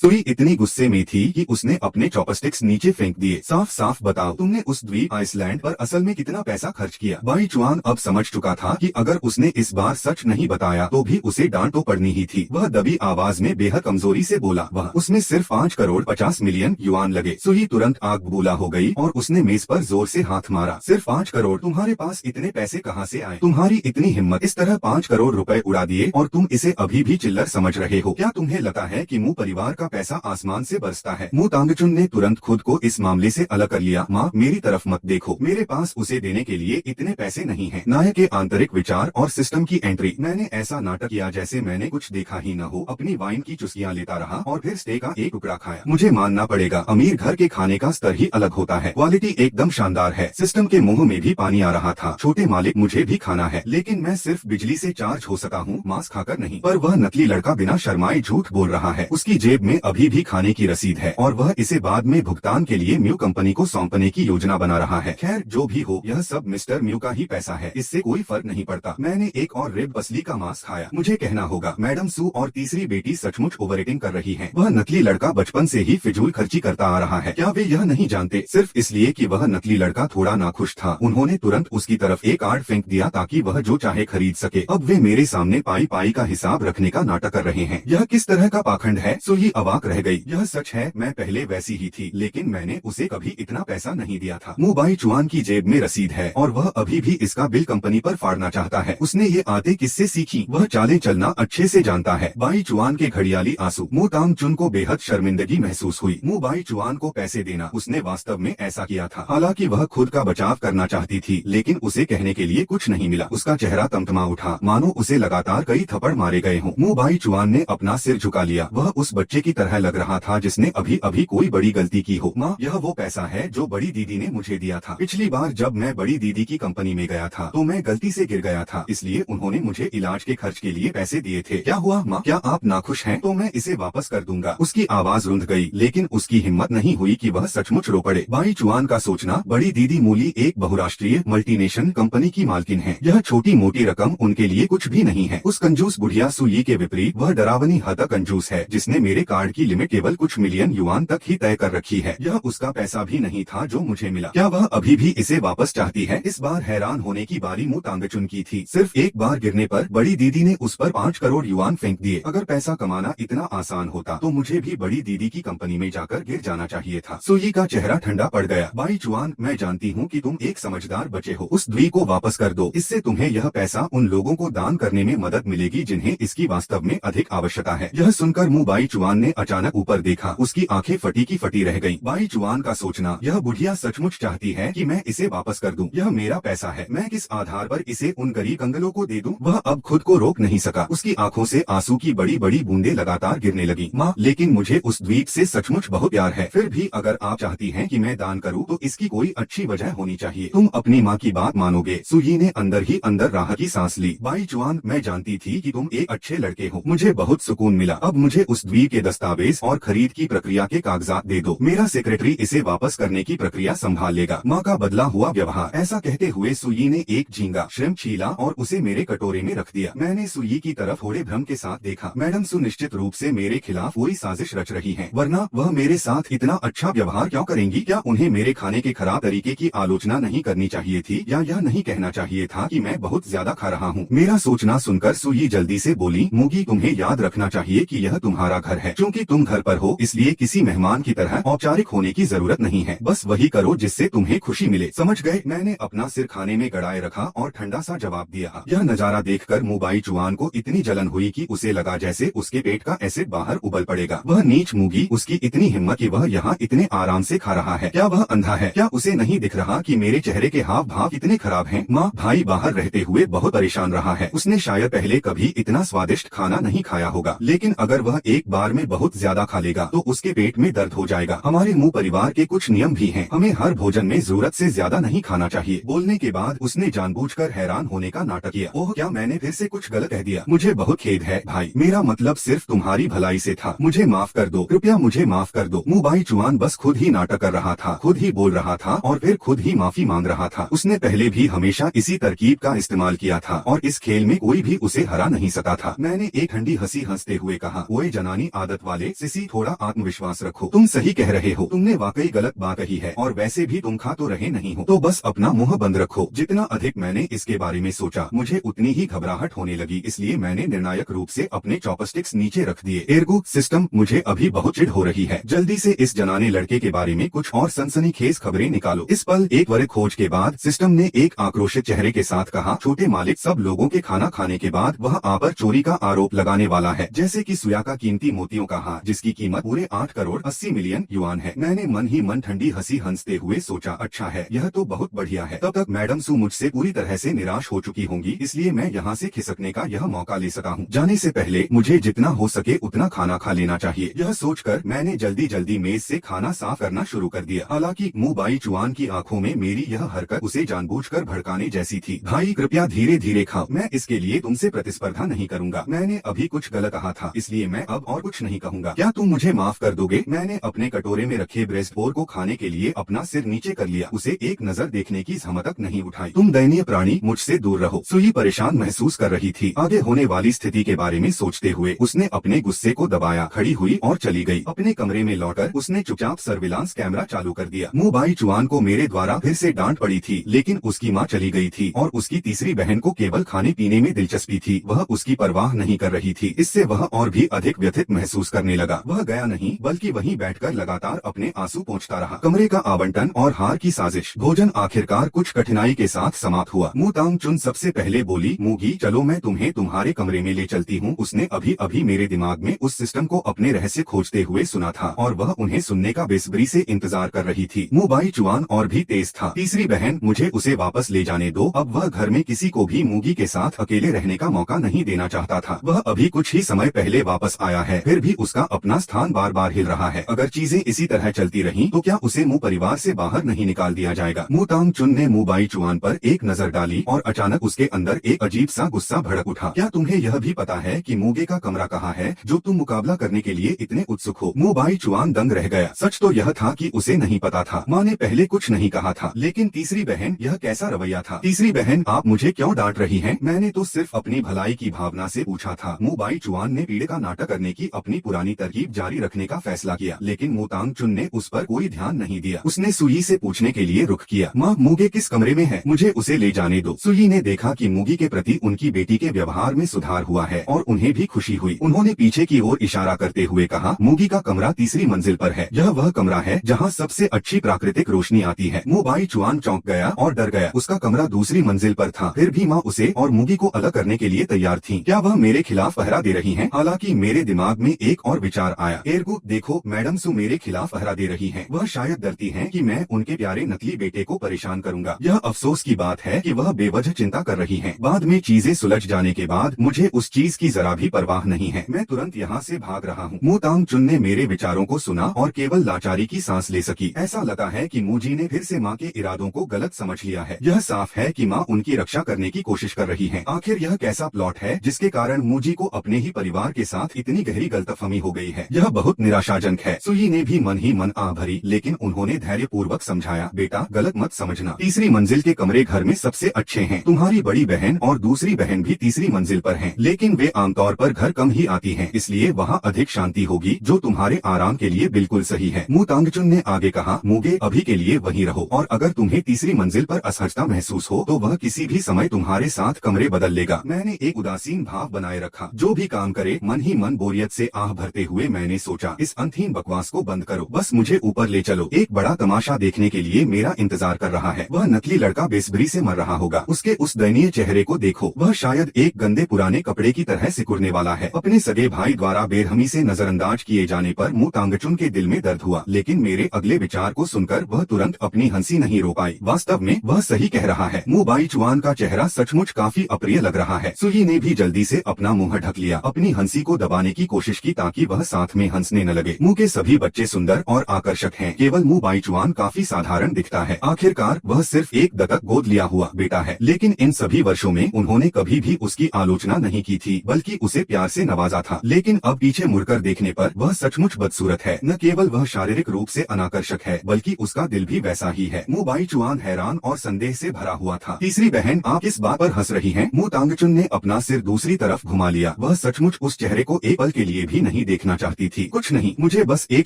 सुई इतनी गुस्से में थी कि उसने अपने चॉपस्टिक्स नीचे फेंक दिए। साफ साफ बताओ, तुमने उस द्वीप आइसलैंड पर असल में कितना पैसा खर्च किया? बाई चुआन अब समझ चुका था कि अगर उसने इस बार सच नहीं बताया तो भी उसे डांट तो पड़नी ही थी। वह दबी आवाज में बेहद कमजोरी से बोला, वह उसमें सिर्फ 5 करोड़ 50 मिलियन युआन लगे। सुई तुरंत आग बबूला हो गई और उसने मेज पर जोर से हाथ मारा। सिर्फ 5 करोड़? तुम्हारे पास इतने पैसे कहाँ से आए? तुम्हारी इतनी हिम्मत? इस तरह 5 करोड़ रुपए उड़ा दिए और तुम इसे अभी भी चिल्लर समझ रहे हो? क्या तुम्हें लगता है कि मुंह परिवार का पैसा आसमान से बरसता है? मु तांगचुन ने तुरंत खुद को इस मामले से अलग कर लिया। माँ, मेरी तरफ मत देखो, मेरे पास उसे देने के लिए इतने पैसे नहीं हैं। नायक के आंतरिक विचार और सिस्टम की एंट्री। मैंने ऐसा नाटक किया जैसे मैंने कुछ देखा ही न हो। अपनी वाइन की चुस्कियाँ लेता रहा और फिर स्टेक का एक टुकड़ा खाया। मुझे मानना पड़ेगा, अमीर घर के खाने का स्तर ही अलग होता है। क्वालिटी एकदम शानदार है। सिस्टम के मुंह में भी पानी आ रहा था। छोटे मालिक, मुझे भी खाना है, लेकिन मैं सिर्फ बिजली से चार्ज हो सका हूँ, मांस खाकर नहीं। पर वह नकली लड़का बिना शर्माए झूठ बोल रहा है। उसकी जेब में अभी भी खाने की रसीद है और वह इसे बाद में भुगतान के लिए म्यू कंपनी को सौंपने की योजना बना रहा है। खैर, जो भी हो, यह सब मिस्टर म्यू का ही पैसा है, इससे कोई फर्क नहीं पड़ता। मैंने एक और रिब असली का मांस खाया। मुझे कहना होगा, मैडम सू और तीसरी बेटी सचमुच ओवर एक्टिंग कर रही है। वह नकली लड़का बचपन से ही फिजूल खर्ची करता आ रहा है। क्या वे यह नहीं जानते? सिर्फ इसलिए कि वह नकली लड़का थोड़ा नाखुश था, उन्होंने तुरंत उसकी तरफ एक कार्ड फेंक दिया ताकि वह जो चाहे खरीद सके। अब वे मेरे सामने पाई पाई का हिसाब रखने का नाटक कर रहे हैं। यह किस तरह का पाखंड है? सुई अवाक रह गई। यह सच है, मैं पहले वैसी ही थी, लेकिन मैंने उसे कभी इतना पैसा नहीं दिया था। मुबाई चुआन की जेब में रसीद है और वह अभी भी इसका बिल कंपनी पर फाड़ना चाहता है। उसने ये आते किससे सीखी? वह चालें चलना अच्छे से जानता है। बाई चुआन के घड़ियाली आंसू। मु तांगचुन को बेहद शर्मिंदगी महसूस हुई। मुबाई चुआन को पैसे देना, उसने वास्तव में ऐसा किया था। हालांकि वह खुद का बचाव करना चाहती थी, लेकिन उसे कहने के लिए कुछ नहीं मिला। उसका चेहरा तमतमा उठा, मानो उसे लगातार कई थप्पड़ मारे गए हों। मुबाई चुआन ने अपना सिर झुका लिया। वह उस बच्चे की तरह लग रहा था जिसने अभी अभी कोई बड़ी गलती की हो। माँ, यह वो पैसा है जो बड़ी दीदी ने मुझे दिया था। पिछली बार जब मैं बड़ी दीदी की कंपनी में गया था तो मैं गलती से गिर गया था, इसलिए उन्होंने मुझे इलाज के खर्च के लिए पैसे दिए थे। क्या हुआ माँ? क्या आप नाखुश हैं? तो मैं इसे वापस कर दूंगा। उसकी आवाज रुंध गई, लेकिन उसकी हिम्मत नहीं हुई कि वह सचमुच रो पड़े। बाई चुआन का सोचना, बड़ी दीदी मूली एक बहुराष्ट्रीय मल्टीनेशनल कंपनी की मालकिन है। यह छोटी मोटी रकम उनके लिए कुछ भी नहीं है। उस कंजूस बुढ़िया सुई के विपरीत वह डरावनी हद तक कंजूस है, जिसने मेरे कार्ड की लिमिट केवल कुछ मिलियन युआन तक ही तय कर रखी है। यह उसका पैसा भी नहीं था जो मुझे मिला। क्या वह अभी भी इसे वापस चाहती है? इस बार हैरान होने की बारी मु तांगचुन की थी। सिर्फ एक बार गिरने पर बड़ी दीदी ने उस पर 5 करोड़ युआन फेंक दिए। अगर पैसा कमाना इतना आसान होता तो मुझे भी बड़ी दीदी की कंपनी में जाकर गिर जाना चाहिए था। सुई का चेहरा ठंडा पड़ गया। बाई चुआन, मैं जानती हूँ कि तुम एक समझदार बच्चे हो। उस द्वीप को वापस कर दो, इससे तुम्हें यह पैसा उन लोगों को दान करने में मदद मिलेगी जिन्हें इसकी वास्तव में अधिक आवश्यकता है। यह सुनकर मुंह बाई चुआन ने अचानक ऊपर देखा। उसकी आंखें फटी की फटी रह गईं। बाई चुआन का सोचना, यह बुढ़िया सचमुच चाहती है कि मैं इसे वापस कर दूं। यह मेरा पैसा है, मैं किस आधार पर इसे उन गरीब कंगलों को दे दूं? वह अब खुद को रोक नहीं सका। उसकी आंखों से आंसू की बड़ी बड़ी बूंदें लगातार गिरने लगी। माँ, लेकिन मुझे उस द्वीप से सचमुच बहुत प्यार है। फिर भी अगर आप चाहती हैं कि मैं दान करूं तो इसकी कोई अच्छी वजह होनी चाहिए। तुम अपनी माँ की बात मानोगे? सुई ने अंदर ही अंदर राहत की सांस ली। बाई चुआन, मैं जानती थी कि तुम एक अच्छे लड़के हो। मुझे बहुत सुकून मिला। अब मुझे उस द्वीप के दस्तावेज और खरीद की प्रक्रिया के कागजात दे दो। मेरा सेक्रेटरी इसे वापस करने की प्रक्रिया संभाल लेगा। माँ का बदला हुआ व्यवहार। ऐसा कहते हुए सुई ने एक झींगा श्रिम्प छीला और उसे मेरे कटोरे में रख दिया। मैंने सुई की तरफ थोड़े भ्रम के साथ देखा। मैडम सु निश्चित रूप से मेरे खिलाफ कोई साजिश रच रही हैं, वरना वह मेरे साथ इतना अच्छा व्यवहार क्यों करेंगी? क्या उन्हें मेरे खाने के खराब तरीके की आलोचना नहीं करनी चाहिए थी, या यह नहीं कहना चाहिए था कि मैं बहुत ज्यादा खा रहा हूँ? मेरा सोचना सुनकर सुई जल्दी से बोली, मुगी, तुम्हें याद रखना चाहिए कि यह तुम्हारा घर है। क्योंकि तुम घर पर हो, इसलिए किसी मेहमान की तरह औपचारिक होने की जरूरत नहीं है। बस वही करो जिससे तुम्हें खुशी मिले, समझ गए? मैंने अपना सिर खाने में गड़ाए रखा और ठंडा सा जवाब दिया। यह नजारा देखकर मुबाई चुआन को इतनी जलन हुई कि उसे लगा जैसे उसके पेट का एसिड बाहर उबल पड़ेगा। वह नीच मुगी, उसकी इतनी हिम्मत कि वह यहाँ इतने आराम से खा रहा है। क्या वह अंधा है? क्या उसे नहीं दिख रहा कि मेरे चेहरे के हाव भाव कितने खराब हैं? माँ, भाई बाहर रहते हुए बहुत परेशान रहा है। उसने शायद पहले कभी इतना स्वादिष्ट खाना नहीं खाया होगा, लेकिन अगर वह एक बार में बहुत ज्यादा खा लेगा तो उसके पेट में दर्द हो जाएगा। हमारे मुंह परिवार के कुछ नियम भी हैं। हमें हर भोजन में जरूरत से ज्यादा नहीं खाना चाहिए। बोलने के बाद उसने जानबूझकर हैरान होने का नाटक किया। ओह, क्या मैंने फिर से कुछ गलत कह दिया? मुझे बहुत खेद है भाई, मेरा मतलब सिर्फ तुम्हारी भलाई से था। मुझे माफ कर दो, कृपया मुझे माफ कर दो। मुबाई चुआन बस खुद ही नाटक कर रहा था, खुद ही बोल रहा था और फिर खुद ही माफी मांग रहा था। उसने पहले भी हमेशा इसी तरकीब का इस्तेमाल किया था और इस खेल में कोई भी उसे हरा नहीं सका था। मैंने एक ठंडी हंसी हंसते हुए कहा, ओए जनानी आदत वाली वाले सिसी, थोड़ा आत्मविश्वास रखो, तुम सही कह रहे हो, तुमने वाकई गलत बात कही है और वैसे भी तुम खा तो रहे नहीं हो, तो बस अपना मुंह बंद रखो। जितना अधिक मैंने इसके बारे में सोचा मुझे उतनी ही घबराहट होने लगी, इसलिए मैंने निर्णायक रूप से अपने चॉपस्टिक्स नीचे रख दिए। एर्गो सिस्टम, मुझे अभी बहुत चिढ़ हो रही है, जल्दी से इस जनाने लड़के के बारे में कुछ और सनसनीखेज खबरें निकालो। इस पल एक त्वरित खोज के बाद सिस्टम ने एक आक्रोशित चेहरे के साथ कहा, छोटे मालिक, सब लोगों के खाना खाने के बाद वह आप पर चोरी का आरोप लगाने वाला है, जैसे कि सुया का कीमती मोतियों का हार, जिसकी कीमत पूरे 8 करोड़ 80 मिलियन युआन है। मैंने मन ही मन ठंडी हंसी हंसते हुए सोचा, अच्छा है, यह तो बहुत बढ़िया है। तब तक मैडम सू मुझसे पूरी तरह से निराश हो चुकी होंगी, इसलिए मैं यहाँ से खिसकने का यह मौका ले सका हूँ। जाने से पहले मुझे जितना हो सके उतना खाना खा लेना चाहिए। यह सोचकर मैंने जल्दी जल्दी मेज से खाना साफ करना शुरू कर दिया। हालांकि मु बाईचुआन की आंखों में मेरी यह हरकत उसे जानबूझकर भड़काने जैसी थी। भाई कृपया धीरे धीरे खाओ, मैं इसके लिए तुमसे प्रतिस्पर्धा नहीं करूंगा। मैंने अभी कुछ गलत कहा था, इसलिए मैं अब और कुछ नहीं कहूंगा। क्या तुम मुझे माफ कर दोगे? मैंने अपने कटोरे में रखे ब्रेस्ट पोर को खाने के लिए अपना सिर नीचे कर लिया, उसे एक नजर देखने की हिम्मत तक नहीं उठाई। तुम दयनीय प्राणी, मुझसे दूर रहो। सुई परेशान महसूस कर रही थी। आगे होने वाली स्थिति के बारे में सोचते हुए उसने अपने गुस्से को दबाया, खड़ी हुई और चली गई। अपने कमरे में लौटकर उसने चुपचाप सर्विलांस कैमरा चालू कर दिया। मु बाईचुआन को मेरे द्वारा फिर से डांट पड़ी थी, लेकिन उसकी माँ चली गई थी और उसकी तीसरी बहन को केवल खाने पीने में दिलचस्पी थी। वह उसकी परवाह नहीं कर रही थी। इससे वह और भी अधिक व्यथित महसूस करने लगा। वह गया नहीं, बल्कि वहीं बैठकर लगातार अपने आंसू पोंछता रहा। कमरे का आवंटन और हार की साजिश। भोजन आखिरकार कुछ कठिनाई के साथ समाप्त हुआ। मु तांगचुन सबसे पहले बोली, मुगी, चलो मैं तुम्हें तुम्हारे कमरे में ले चलती हूँ। उसने अभी अभी मेरे दिमाग में उस सिस्टम को अपने रहस्य खोजते हुए सुना था और वह उन्हें सुनने का बेसब्री से इंतजार कर रही थी। मु बाईचुआन और भी तेज था। तीसरी बहन, मुझे उसे वापस ले जाने दो। अब वह घर में किसी को भी मुगी के साथ अकेले रहने का मौका नहीं देना चाहता था। वह अभी कुछ ही समय पहले वापस आया है, फिर भी उसका अपना स्थान बार बार हिल रहा है। अगर चीजें इसी तरह चलती रहीं, तो क्या उसे मु परिवार से बाहर नहीं निकाल दिया जाएगा? मु तांगचुन ने मु बाईचुआन पर एक नजर डाली और अचानक उसके अंदर एक अजीब सा गुस्सा भड़क उठा। क्या तुम्हें यह भी पता है कि मुगे का कमरा कहाँ है, जो तुम मुकाबला करने के लिए इतने उत्सुक हो? मु बाईचुआन दंग रह गया। सच तो यह था कि उसे नहीं पता था। माँ ने पहले कुछ नहीं कहा था, लेकिन तीसरी बहन, यह कैसा रवैया था? तीसरी बहन, आप मुझे क्यों डांट रही हैं? मैंने तो सिर्फ अपनी भलाई की भावना से पूछा था। मु बाईचुआन ने पीड़े का नाटक करने की अपनी पुरानी तरकीब जारी रखने का फैसला किया, लेकिन मु तांगचुन ने उस पर कोई ध्यान नहीं दिया। उसने सुई से पूछने के लिए रुख किया, माँ, मुगे किस कमरे में है? मुझे उसे ले जाने दो। सुई ने देखा कि मुगी के प्रति उनकी बेटी के व्यवहार में सुधार हुआ है और उन्हें भी खुशी हुई। उन्होंने पीछे की ओर इशारा करते हुए कहा, मुगी का कमरा तीसरी मंजिल पर है। यह वह कमरा है जहाँ सबसे अच्छी प्राकृतिक रोशनी आती है। मु बाईचुआन चौंक गया और डर गया। उसका कमरा दूसरी मंजिल पर था, फिर भी माँ उसे और मुगी को अलग करने के लिए तैयार थी। क्या वह मेरे खिलाफ पहरा दे रही हैं? हालांकि मेरे दिमाग में एक और विचार आया। एर्गो, देखो, मैडम सू मेरे खिलाफ पहरा दे रही हैं। वह शायद डरती हैं कि मैं उनके प्यारे नकली बेटे को परेशान करूंगा। यह अफसोस की बात है कि वह बेवजह चिंता कर रही हैं। बाद में चीजें सुलझ जाने के बाद मुझे उस चीज की जरा भी परवाह नहीं है। मैं तुरंत यहाँ से भाग रहा हूँ। मु तांगचुन ने मेरे विचारों को सुना और केवल लाचारी की सांस ले सकी। ऐसा लगा है कि मुजी ने फिर से माँ के इरादों को गलत समझ लिया है। यह साफ है कि माँ उनकी रक्षा करने की कोशिश कर रही है। आखिर यह कैसा प्लॉट है जिसके कारण मुजी को अपने ही परिवार के साथ इतनी गहरी गलतफहमी हो गई है? यह बहुत निराशाजनक है। सुई ने भी मन ही मन आ भरी, लेकिन उन्होंने धैर्य पूर्वक समझाया, बेटा, गलत मत समझना। तीसरी मंजिल के कमरे घर में सबसे अच्छे हैं। तुम्हारी बड़ी बहन और दूसरी बहन भी तीसरी मंजिल पर हैं, लेकिन वे आमतौर पर घर कम ही आती हैं, इसलिए वहाँ अधिक शांति होगी, जो तुम्हारे आराम के लिए बिल्कुल सही है। मु तांगचुन ने आगे कहा, मुगे, अभी के लिए वहीं रहो और अगर तुम्हें तीसरी मंजिल पर असहजता महसूस हो तो वह किसी भी समय तुम्हारे साथ कमरे बदल लेगा। मैंने एक उदासीन भाव बनाए रखा। जो भी काम करे मन ही मन बोरियत से आह भरते हुए मैंने सोचा, इस अंतहीन बकवास को बंद करो, बस मुझे ऊपर ले चलो। एक बड़ा तमाशा देखने के लिए मेरा इंतजार कर रहा है। वह नकली लड़का बेसब्री से मर रहा होगा। उसके उस दयनीय चेहरे को देखो, वह शायद एक गंदे पुराने कपड़े की तरह सिकुड़ने वाला है। अपने सगे भाई द्वारा बेरहमी से नजरअंदाज किए जाने पर मु तांगचुन के दिल में दर्द हुआ, लेकिन मेरे अगले विचार को सुनकर वह तुरंत अपनी हंसी नहीं रोक पाई। वास्तव में वह सही कह रहा है। मु बाईचुआन का चेहरा सचमुच काफी अप्रिय लग रहा है। सुई ने भी जल्दी से अपना मुंह ढक लिया, अपनी हंसी को दबाने की कोशिश की ताकि वह साथ में हंसने न लगे। मुंह के सभी बच्चे सुंदर और आकर्षक हैं, केवल मु बाईचुआन काफी साधारण दिखता है। आखिरकार वह सिर्फ एक दत्तक गोद लिया हुआ बेटा है, लेकिन इन सभी वर्षों में उन्होंने कभी भी उसकी आलोचना नहीं की थी, बल्कि उसे प्यार से नवाजा था। लेकिन अब पीछे मुड़कर देखने पर वह सचमुच बदसूरत है। न केवल वह शारीरिक रूप से अनाकर्षक है, बल्कि उसका दिल भी वैसा ही है। मु बाईचुआन हैरान और संदेह से भरा हुआ था। तीसरी बहन, आप किस बात पर हंस रही हैं? मु तांगचुन ने अपना सिर दूसरी तरफ घुमा लिया। वह सचमुच उस चेहरे को एक पल के लिए भी नहीं नहीं देखना चाहती थी। कुछ नहीं, मुझे बस एक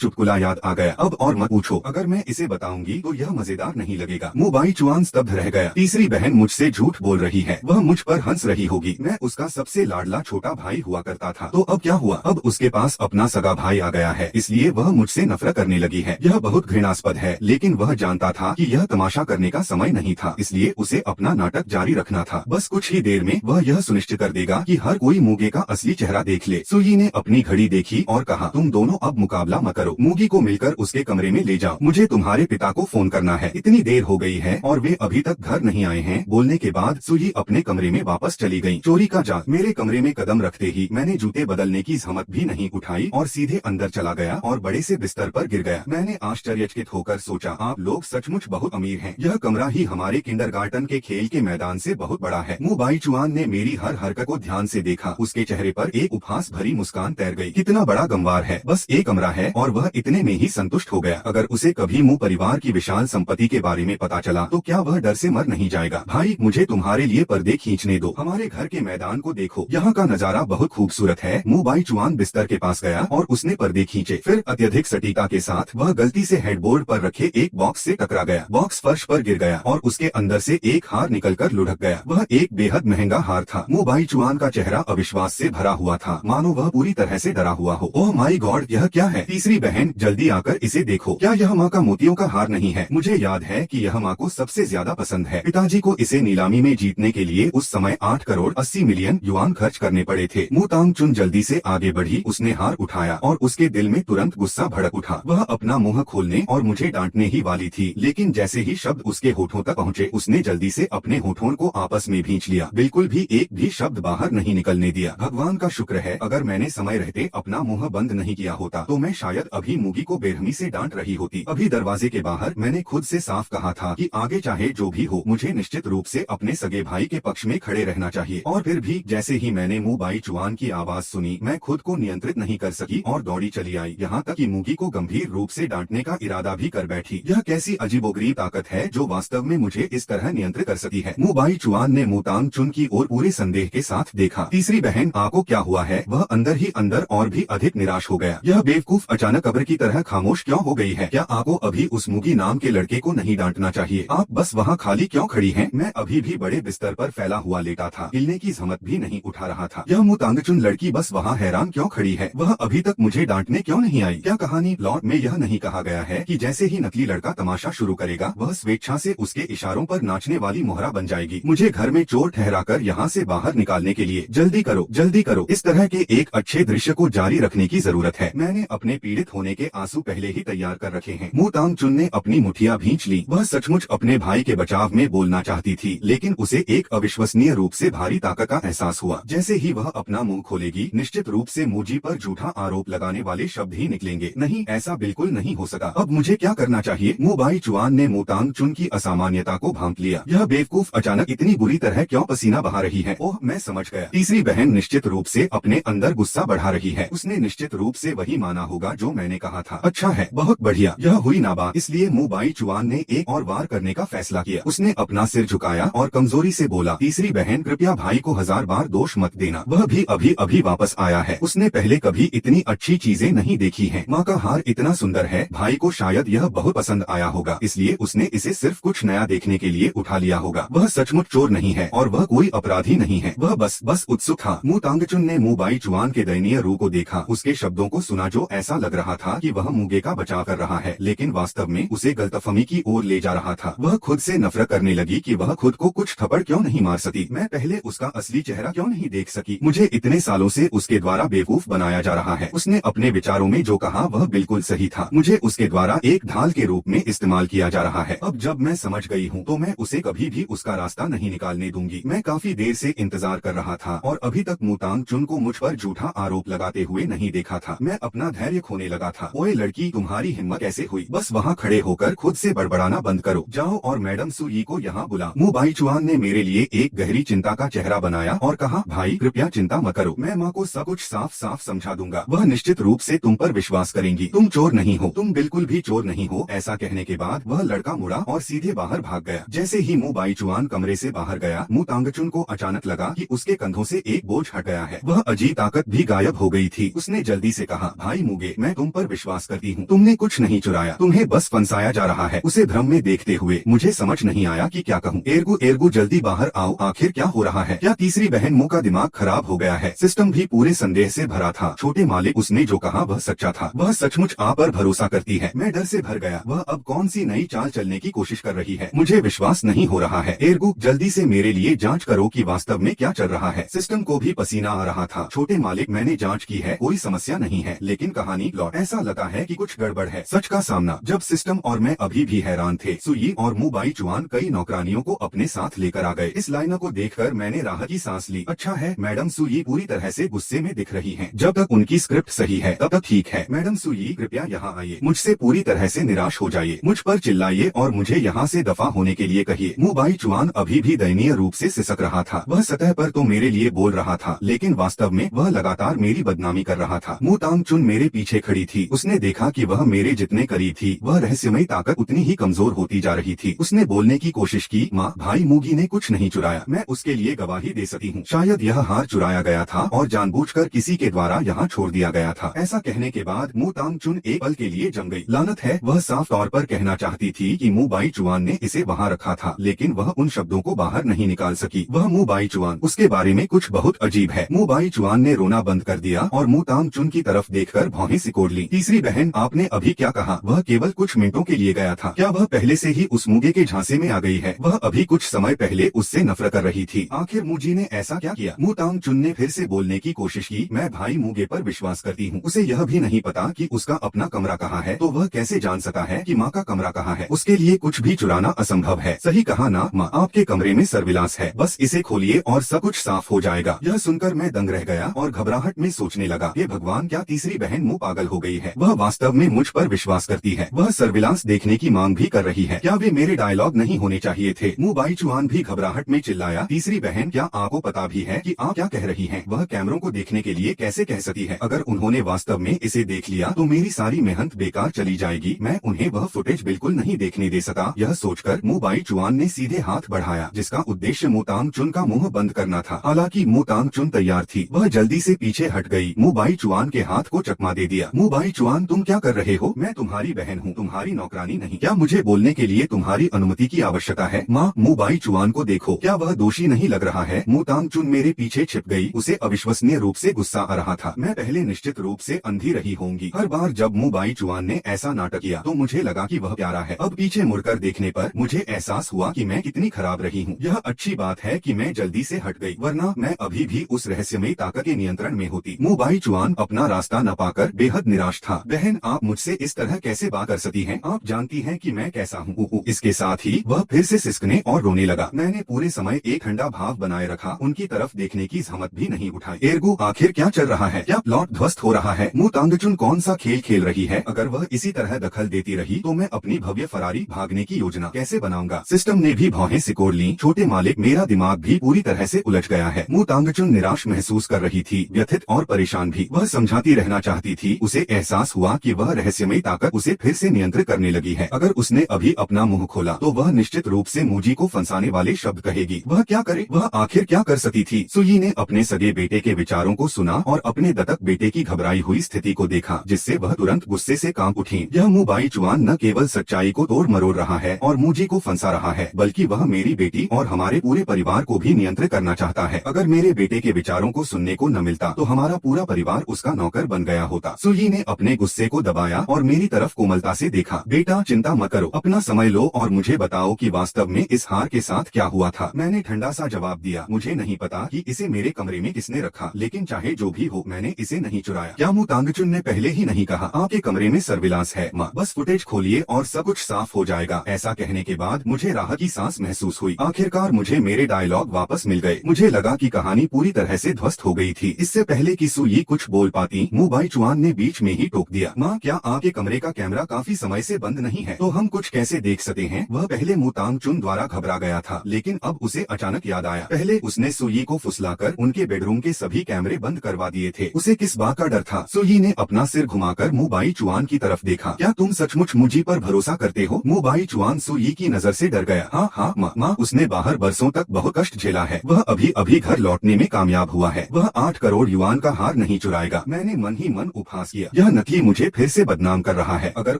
चुटकुला याद आ गया। अब और मत पूछो, अगर मैं इसे बताऊंगी तो यह मजेदार नहीं लगेगा। मुबाई चुआन स्तब्ध रह गया। तीसरी बहन मुझसे झूठ बोल रही है, वह मुझ पर हंस रही होगी। मैं उसका सबसे लाडला छोटा भाई हुआ करता था, तो अब क्या हुआ? अब उसके पास अपना सगा भाई आ गया है, इसलिए वह मुझसे नफरत करने लगी है। यह बहुत घृणास्पद है, लेकिन वह जानता था कि यह तमाशा करने का समय नहीं था, इसलिए उसे अपना नाटक जारी रखना था। बस कुछ ही देर में वह यह सुनिश्चित कर देगा कि हर कोई मूगे का असली चेहरा देख ले। सुई ने अपनी घड़ी देखी और कहा, तुम दोनों अब मुकाबला मत करो, मूगी को मिलकर उसके कमरे में ले जाओ, मुझे तुम्हारे पिता को फोन करना है। इतनी देर हो गई है और वे अभी तक घर नहीं आए हैं। बोलने के बाद सुई अपने कमरे में वापस चली गयी। चोरी का जाल। मेरे कमरे में कदम रखते ही मैंने जूते बदलने की हिम्मत भी नहीं उठाई और सीधे अंदर चला गया और बड़े से बिस्तर पर गिर गया। मैंने आश्चर्यचकित होकर सोचा, आप लोग सचमुच बहुत अमीर हैं। यह कमरा ही हमारे किंडरगार्टन के खेल के मैदान से बहुत बड़ा है। मुबाई चुआन ने मेरी हर हरकत को ध्यान से देखा। उसके चेहरे पर एक उपहास भरी मुस्कान तैर गई। कितना बड़ा गंवार है, बस एक कमरा है और वह इतने में ही संतुष्ट हो गया। अगर उसे कभी मुँह परिवार की विशाल संपत्ति के बारे में पता चला तो क्या वह डर से मर नहीं जाएगा? भाई, मुझे तुम्हारे लिए पर्दे खींचने दो, हमारे घर के मैदान को देखो, यहाँ का नजारा बहुत खूबसूरत है। मुबाई चुआन बिस्तर के पास गया और उसने पर्दे खींचे। फिर अत्यधिक सटीकता के साथ वह गलती से हेडबोर्ड पर रखे एक बॉक्स से टकरा गया। बॉक्स फर्श पर गिर गया और उसके अंदर से एक हार निकलकर लुढ़क गया। वह एक बेहद महंगा हार था। मुबाई चुआन का चेहरा अविश्वास से भरा हुआ था, मानो वह पूरी तरह से डरा हुआ हो। ओह माय गॉड, यह क्या है? तीसरी बहन, जल्दी आकर इसे देखो। क्या यह माँ का मोतियों का हार नहीं है? मुझे याद है कि यह माँ को सबसे ज्यादा पसंद है। पिताजी को इसे नीलामी में जीतने के लिए उस समय 8 करोड़ 80 मिलियन युआन खर्च करने पड़े थे। मुतांग चुन जल्दी से आगे बढ़ी। उसने हार उठाया और उसके दिल में तुरंत गुस्सा भड़क उठा। वह अपना मुंह खोलने और मुझे डांटने ही वाली थी, लेकिन जैसे ही शब्द उसके होठों तक पहुँचे उसने जल्दी से अपने होठों को आपस में भींच लिया। बिल्कुल भी एक भी शब्द बाहर नहीं निकलने दिया। भगवान का शुक्र है, अगर मैंने समय रहते अपना मुंह बंद नहीं किया होता तो मैं शायद अभी मूगी को बेरहमी से डांट रही होती। अभी दरवाजे के बाहर मैंने खुद से साफ कहा था कि आगे चाहे जो भी हो, मुझे निश्चित रूप से अपने सगे भाई के पक्ष में खड़े रहना चाहिए। और फिर भी जैसे ही मैंने मुबाई चुआन की आवाज सुनी, मैं खुद को नियंत्रित नहीं कर सकी और दौड़ी चली आई। यहाँ तक कि मूगी को गंभीर रूप से डांटने का इरादा भी कर बैठी। यह कैसी अजीबोगरीब ताकत है जो वास्तव में मुझे इस तरह नियंत्रित कर सकती है? मुबाई चुआन ने मुतांग चुन की ओर पूरे संदेह के साथ देखा। तीसरी बहन, आको क्या हुआ है? वह अंदर ही अंदर और भी अधिक निराश हो गया। यह बेवकूफ अचानक कब्र की तरह खामोश क्यों हो गई है? क्या आको अभी उस मुगी नाम के लड़के को नहीं डांटना चाहिए? आप बस वहाँ खाली क्यों खड़ी हैं? मैं अभी भी बड़े बिस्तर पर फैला हुआ लेटा था, हिलने की हिम्मत भी नहीं उठा रहा था। यह मुतांगचुन लड़की बस वहाँ हैरान क्यों खड़ी है? वह अभी तक मुझे डांटने क्यों नहीं आई? क्या कहानी प्लॉट में यह नहीं कहा गया है कि जैसे ही नकली लड़का तमाशा शुरू करेगा वह स्वेच्छा से उसके इशारों पर नाचने वाली मोहरा बन जाएगी? मुझे घर में चोर ठहराकर यहाँ से बाहर निकालने के लिए जल्दी करो, जल्दी करो। इस तरह के एक अच्छे दृश्य को जारी रखने की जरूरत है। मैंने अपने पीड़ित होने के आंसू पहले ही तैयार कर रखे हैं। मुतांगचुन ने अपनी मुठिया भींच ली। वह सचमुच अपने भाई के बचाव में बोलना चाहती थी, लेकिन उसे एक अविश्वसनीय रूप से भारी ताकत का एहसास हुआ। जैसे ही वह अपना मुंह खोलेगी, निश्चित रूप से मुझी पर झूठा आरोप लगाने वाले शब्द ही निकलेंगे। नहीं, ऐसा बिल्कुल नहीं हो सका। अब मुझे क्या करना चाहिए? मुबाई चुआन ने मुतांगचुन की असामान्यता को भांप लिया। यह बेवकूफ अचानक इतनी बुरी तरह क्यों पसीना बहा रही है? ओह, मैं समझ गया। तीसरी बहन निश्चित रूप से अपने अंदर गुस्सा बढ़ा रही है। उसने निश्चित रूप से वही माना होगा जो मैंने कहा था। अच्छा है, बहुत बढ़िया। यह हुई ना बात, इसलिए मुबाई चुआन ने एक और वार करने का फैसला किया। उसने अपना सिर झुकाया और कमजोरी से बोला, तीसरी बहन, कृपया भाई को 1000 बार दोष मत देना। वह भी अभी अभी वापस आया है। उसने पहले कभी इतनी अच्छी चीजें नहीं देखी हैं। माँ का हार इतना सुंदर है, भाई को शायद यह बहुत पसंद आया होगा, इसलिए उसने इसे सिर्फ कुछ नया देखने के लिए उठा लिया होगा। वह सचमुच चोर नहीं है और वह कोई अपराधी नहीं है। वह बस उत्सुक था। मुतांगचुन ने मुबाई चुआन के दयनीय रूप को देखा, उसके शब्दों को सुना जो ऐसा लग रहा था कि वह मूगे का बचाव कर रहा है, लेकिन वास्तव में उसे गलतफहमी की ओर ले जा रहा था। वह खुद से नफरत करने लगी कि वह खुद को कुछ थप्पड़ क्यों नहीं मार सकी। मैं पहले उसका असली चेहरा क्यों नहीं देख सकी? मुझे इतने सालों से उसके द्वारा बेवकूफ बनाया जा रहा है। उसने अपने विचारों में जो कहा वह बिल्कुल सही था। मुझे उसके द्वारा एक ढाल के रूप में इस्तेमाल किया जा रहा है। अब जब मैं समझ गई हूँ तो मैं उसे कभी भी उसका रास्ता नहीं निकालने दूंगी। मैं काफी देर से इंतजार कर रहा था और अभी तक मुतांगचुन को मुझ पर झूठा आरोप लगाते हुए नहीं देखा था। मैं अपना धैर्य खोने लगा था। ओए लड़की, तुम्हारी हिम्मत कैसे हुई? बस वहाँ खड़े होकर खुद से बड़बड़ाना बंद करो। जाओ और मैडम सुई को यहाँ बुला। मुबाई चुआन ने मेरे लिए एक गहरी चिंता का चेहरा बनाया और कहा, भाई कृपया चिंता मत करो, मैं माँ को सब कुछ साफ साफ समझा दूंगा। वह निश्चित रूप से तुम पर विश्वास करेंगी। तुम चोर नहीं हो, तुम बिल्कुल भी चोर नहीं हो। ऐसा कहने के बाद वह लड़का मुड़ा और सीधे बाहर भाग गया। जैसे ही मुबाई चुआन कमरे से बाहर गया, मुतांगचुन को अचानक लगा कि उसके कंधों से एक बोझ हट गया है। वह अजीब ताकत भी गायब हो गई थी। थी। उसने जल्दी से कहा, भाई मुगे, मैं तुम पर विश्वास करती हूँ, तुमने कुछ नहीं चुराया, तुम्हें बस फंसाया जा रहा है। उसे भ्रम में देखते हुए मुझे समझ नहीं आया कि क्या कहूँ। एर्गू एर्गू जल्दी बाहर आओ, आखिर क्या हो रहा है? क्या तीसरी बहन मु का दिमाग खराब हो गया है? सिस्टम भी पूरे संदेह से भरा था। छोटे मालिक, उसने जो कहा वह सच्चा था, वह सचमुच आप पर भरोसा करती है। मैं डर से भर गया। वह अब कौन सी नई चाल चलने की कोशिश कर रही है? मुझे विश्वास नहीं हो रहा है। एर्गू जल्दी से मेरे लिए जांच करो कि वास्तव में क्या चल रहा है। सिस्टम को भी पसीना आ रहा था। छोटे मालिक, मैंने जांच की है, कोई समस्या नहीं है, लेकिन कहानी प्लॉट ऐसा लगा है कि कुछ गड़बड़ है। सच का सामना। जब सिस्टम और मैं अभी भी हैरान थे, सुई और मु बाईचुआन कई नौकरानियों को अपने साथ लेकर आ गए। इस लाइन को देखकर मैंने राहत की सांस ली। अच्छा है, मैडम सुई पूरी तरह से गुस्से में दिख रही हैं। जब तक उनकी स्क्रिप्ट सही है तब तक ठीक है। मैडम सुई, कृपया यहाँ आइए, मुझसे पूरी तरह से निराश हो जाइए, मुझ पर चिल्लाइए और मुझे यहाँ से दफा होने के लिए कहिए। मु बाईचुआन अभी भी दयनीय रूप से सिसक रहा था। वह सतह पर तो मेरे लिए बोल रहा था, लेकिन वास्तव में वह लगातार मेरी बदनामी कर रहा था। मु तांगचुन मेरे पीछे खड़ी थी। उसने देखा कि वह मेरे जितने करीब थी, वह रहस्यमयी ताकत उतनी ही कमजोर होती जा रही थी। उसने बोलने की कोशिश की, माँ, भाई मुगी ने कुछ नहीं चुराया, मैं उसके लिए गवाही दे सकती हूँ। शायद यह हार चुराया गया था और जानबूझकर किसी के द्वारा यहाँ छोड़ दिया गया था। ऐसा कहने के बाद मु तांगचुन एक पल के लिए जम गई। लानत है, वह साफ तौर पर कहना चाहती थी कि मु बाईचुआन ने इसे वहाँ रखा था, लेकिन वह उन शब्दों को बाहर नहीं निकाल सकी। वह मु बाईचुआन, उसके बारे में कुछ बहुत अजीब है। मु बाईचुआन ने रोना बंद कर दिया और मु तांगचुन की तरफ देखकर भौहें सिकोड़ ली। तीसरी बहन, आपने अभी क्या कहा? वह केवल कुछ मिनटों के लिए गया था। क्या वह पहले से ही उस मुगे के झांसे में आ गई है? वह अभी कुछ समय पहले उससे नफरत कर रही थी। आखिर मुजी ने ऐसा क्या किया? मु तांगचुन ने फिर से बोलने की कोशिश की। मैं भाई मुगे पर विश्वास करती हूँ। उसे यह भी नहीं पता कि उसका अपना कमरा कहाँ है, तो वह कैसे जान सकता है कि माँ का कमरा कहाँ है? उसके लिए कुछ भी चुराना असंभव है। सही कहा ना माँ, आपके कमरे में सर्विलांस है, बस इसे खोलिए और सब कुछ साफ हो जाएगा। यह सुनकर मैं दंग रह गया और घबराहट में सोचने लगा, हे भगवान, क्या तीसरी बहन मु पागल हो गई है? वह वास्तव में मुझ पर विश्वास करती है। वह सर्विलांस देखने की मांग भी कर रही है। क्या वे मेरे डायलॉग नहीं होने चाहिए थे? मु बाईचुआन भी घबराहट में चिल्लाया, तीसरी बहन, क्या आपको पता भी है कि आप क्या कह रही हैं? वह कैमरों को देखने के लिए कैसे कह सकती है? अगर उन्होंने वास्तव में इसे देख लिया तो मेरी सारी मेहनत बेकार चली जाएगी। मैं उन्हें वह फुटेज बिल्कुल नहीं देखने दे सका। यह सोचकर मु बाईचुआन ने सीधे हाथ बढ़ाया, जिसका उद्देश्य मु तांगचुन का मुंह बंद करना था। हालांकि मु तांगचुन तैयार थी। वह जल्दी से पीछे हट गई। मु बाईचुआन के हाथ को चकमा दे दिया। मु बाईचुआन, तुम क्या कर रहे हो? मैं तुम्हारी बहन हूँ, तुम्हारी नौकरानी नहीं। क्या मुझे बोलने के लिए तुम्हारी अनुमति की आवश्यकता है? माँ, मु बाईचुआन को देखो, क्या वह दोषी नहीं लग रहा है? मु तांगचुन मेरे पीछे छिप गई। उसे अविश्वसनीय रूप से गुस्सा आ रहा था। मैं पहले निश्चित रूप से अंधी रही होंगी। हर बार जब मु बाईचुआन ने ऐसा नाटक किया तो मुझे लगा कि वह प्यारा है। अब पीछे मुड़कर देखने पर मुझे एहसास हुआ कि मैं कितनी खराब रही हूँ। यह अच्छी बात है कि मैं जल्दी से हट गई, वरना मैं अभी भी उस रहस्यमयी ताकत के नियंत्रण में होती। मु बाईचुआन अपना रास्ता न पाकर बेहद निराश था। बहन, आप मुझसे इस तरह कैसे बात कर सकती हैं? आप जानती हैं कि मैं कैसा हूँ। इसके साथ ही वह फिर से सिसकने और रोने लगा। मैंने पूरे समय एक ठंडा भाव बनाए रखा, उनकी तरफ देखने की जहमत भी नहीं उठाई। एर्गू, आखिर क्या चल रहा है? क्या प्लॉट ध्वस्त हो रहा है? मु तांगचुन कौन सा खेल खेल रही है? अगर वह इसी तरह दखल देती रही तो मैं अपनी भव्य फरारी भागने की योजना कैसे बनाऊंगा? सिस्टम ने भी भौहें सिकोड़ ली। छोटे मालिक, मेरा दिमाग भी पूरी तरह से उलझ गया है। मु तांगचुन निराश महसूस कर रही थी, व्यथित और परेशान भी। वह समझाती रहना चाहती थी। उसे एहसास हुआ कि वह रहस्यमयी ताकत उसे फिर से नियंत्रित करने लगी है। अगर उसने अभी अपना मुंह खोला तो वह निश्चित रूप से मुजी को फंसाने वाले शब्द कहेगी। वह क्या करे? वह आखिर क्या कर सकती थी? सुई ने अपने सगे बेटे के विचारों को सुना और अपने दत्तक बेटे की घबराई हुई स्थिति को देखा, जिससे वह तुरंत गुस्से से कांप उठी। यह मु बाईचुआन न केवल सच्चाई को तोड़ मरोड़ रहा है और मुजी को फंसा रहा है, बल्कि वह मेरी बेटी और हमारे पूरे परिवार को भी नियंत्रित करना चाहता है। अगर मेरे बेटे के विचारों को सुनने को न मिलता तो हमारा पूरा परिवार उसका नौकर बन गया होता। सुई ने अपने गुस्से को दबाया और मेरी तरफ कोमलता से देखा। बेटा, चिंता मत करो, अपना समय लो और मुझे बताओ कि वास्तव में इस हार के साथ क्या हुआ था। मैंने ठंडा सा जवाब दिया, मुझे नहीं पता कि इसे मेरे कमरे में किसने रखा, लेकिन चाहे जो भी हो, मैंने इसे नहीं चुराया। क्या मु तांगचुन ने पहले ही नहीं कहा आपके कमरे में सर्विलांस है? माँ, बस फुटेज खोलिए और सब कुछ साफ हो जाएगा। ऐसा कहने के बाद मुझे राहत की सांस महसूस हुई। आखिरकार मुझे मेरे डायलॉग वापस मिल गए। मुझे लगा कि कहानी पूरी तरह से ध्वस्त हो गई थी। इससे पहले कि सुई कुछ बोल पाती, मु बाईचुआन ने बीच में ही टोक दिया, माँ, क्या आपके कमरे का कैमरा काफी समय से बंद नहीं है? तो हम कुछ कैसे देख सकते हैं? वह पहले मु तांगचुन द्वारा घबरा गया था, लेकिन अब उसे अचानक याद आया। पहले उसने सुई को फुसलाकर उनके बेडरूम के सभी कैमरे बंद करवा दिए थे। उसे किस बात का डर था? सुई ने अपना सिर घुमाकर मु बाईचुआन की तरफ देखा। क्या तुम सचमुच मुझी पर भरोसा करते हो? मु बाईचुआन सुई की नजर से डर गया। हाँ हाँ माँ, उसने बाहर बरसों तक बहुत कष्ट झेला है। वह अभी अभी घर लौटने में कामयाब हुआ है। वह 8 करोड़ युआन का हार नहीं नहीं चुराएगा। मैंने मन ही मन उपहास किया, यह नकली मुझे फिर से बदनाम कर रहा है। अगर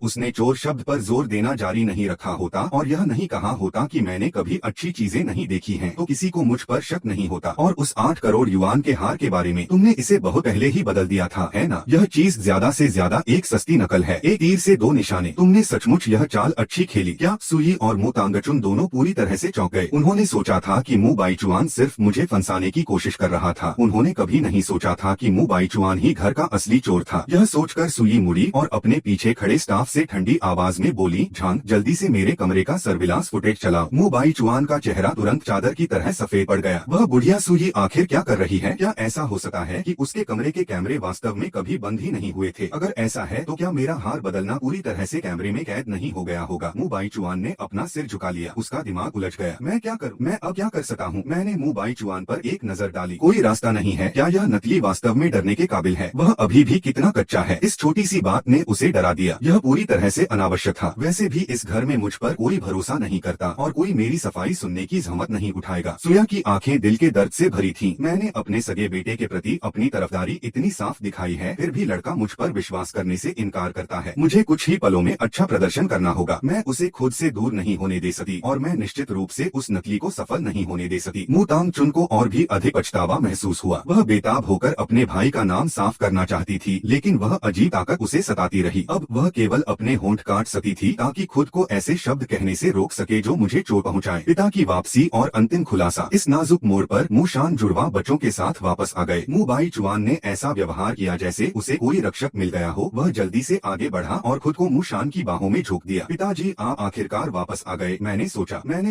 उसने चोर शब्द पर जोर देना जारी नहीं रखा होता और यह नहीं कहा होता कि मैंने कभी अच्छी चीजें नहीं देखी हैं, तो किसी को मुझ पर शक नहीं होता। और उस 8 करोड़ युआन के हार के बारे में तुमने इसे बहुत पहले ही बदल दिया था, है ना? यह चीज ज्यादा से ज्यादा एक सस्ती नकल है, एक तीर से 2 निशाने। तुमने सचमुच यह चाल अच्छी खेली क्या? सुई और मु तांगचुन दोनों पूरी तरह से चौंक गए। उन्होंने सोचा था कि मु बाईचुआन सिर्फ मुझे फंसाने की कोशिश कर रहा था। उन्होंने कभी नहीं सोचा था कि मु बाईचुआन ही घर का असली चोर था। यह सोचकर सुई मुड़ी और अपने पीछे खड़े स्टाफ से ठंडी आवाज में बोली, झांग जल्दी से मेरे कमरे का सर्विलांस फुटेज चलाओ। मु बाईचुआन का चेहरा तुरंत चादर की तरह सफेद पड़ गया। वह बुढ़िया सुई आखिर क्या कर रही है? क्या ऐसा हो सकता है कि उसके कमरे के कैमरे वास्तव में कभी बंद ही नहीं हुए थे? अगर ऐसा है तो क्या मेरा हार बदलना पूरी तरह से कैमरे में कैद नहीं हो गया होगा? मु बाईचुआन ने अपना सिर झुका लिया। उसका दिमाग उलझ गया। मैं क्या करूं? मैं अब क्या कर सकता हूं? मैंने मु बाईचुआन पर एक नजर डाली। कोई रास्ता नहीं है। क्या यह नकली वास्तव में डरने के काबिल है? वह अभी भी कितना कच्चा है। इस छोटी सी बात ने उसे डरा दिया। यह पूरी तरह से अनावश्यक था। वैसे भी इस घर में मुझ पर कोई भरोसा नहीं करता और कोई मेरी सफाई सुनने की जहमत नहीं उठाएगा। सुया की आंखें दिल के दर्द से भरी थीं। मैंने अपने सगे बेटे के प्रति अपनी तरफदारी इतनी साफ दिखाई है, फिर भी लड़का मुझ पर विश्वास करने से इनकार करता है। मुझे कुछ ही पलों में अच्छा प्रदर्शन करना होगा। मैं उसे खुद से दूर नहीं होने दे सकती और मैं निश्चित रूप से उस नकली को सफल नहीं होने दे सकती। मु तांगचुन को और भी अधिक पछतावा महसूस हुआ। वह बेताब होकर अपने भाई का नाम साफ करना चाहती थी, लेकिन वह अजीब ताकत उसे सताती रही। अब वह केवल अपने होंठ काट सकती थी ताकि खुद को ऐसे शब्द कहने से रोक सके जो मुझे चोट पहुंचाए। पिता की वापसी और अंतिम खुलासा। इस नाजुक मोड़ पर मुशान जुड़वा बच्चों के साथ वापस आ गए। मु बाईचुआन ने ऐसा व्यवहार किया जैसे उसे कोई रक्षक मिल गया हो। वह जल्दी से आगे बढ़ा और खुद को मुशान की बाहों में झोंक दिया। पिताजी आप आखिरकार वापस आ गए। मैंने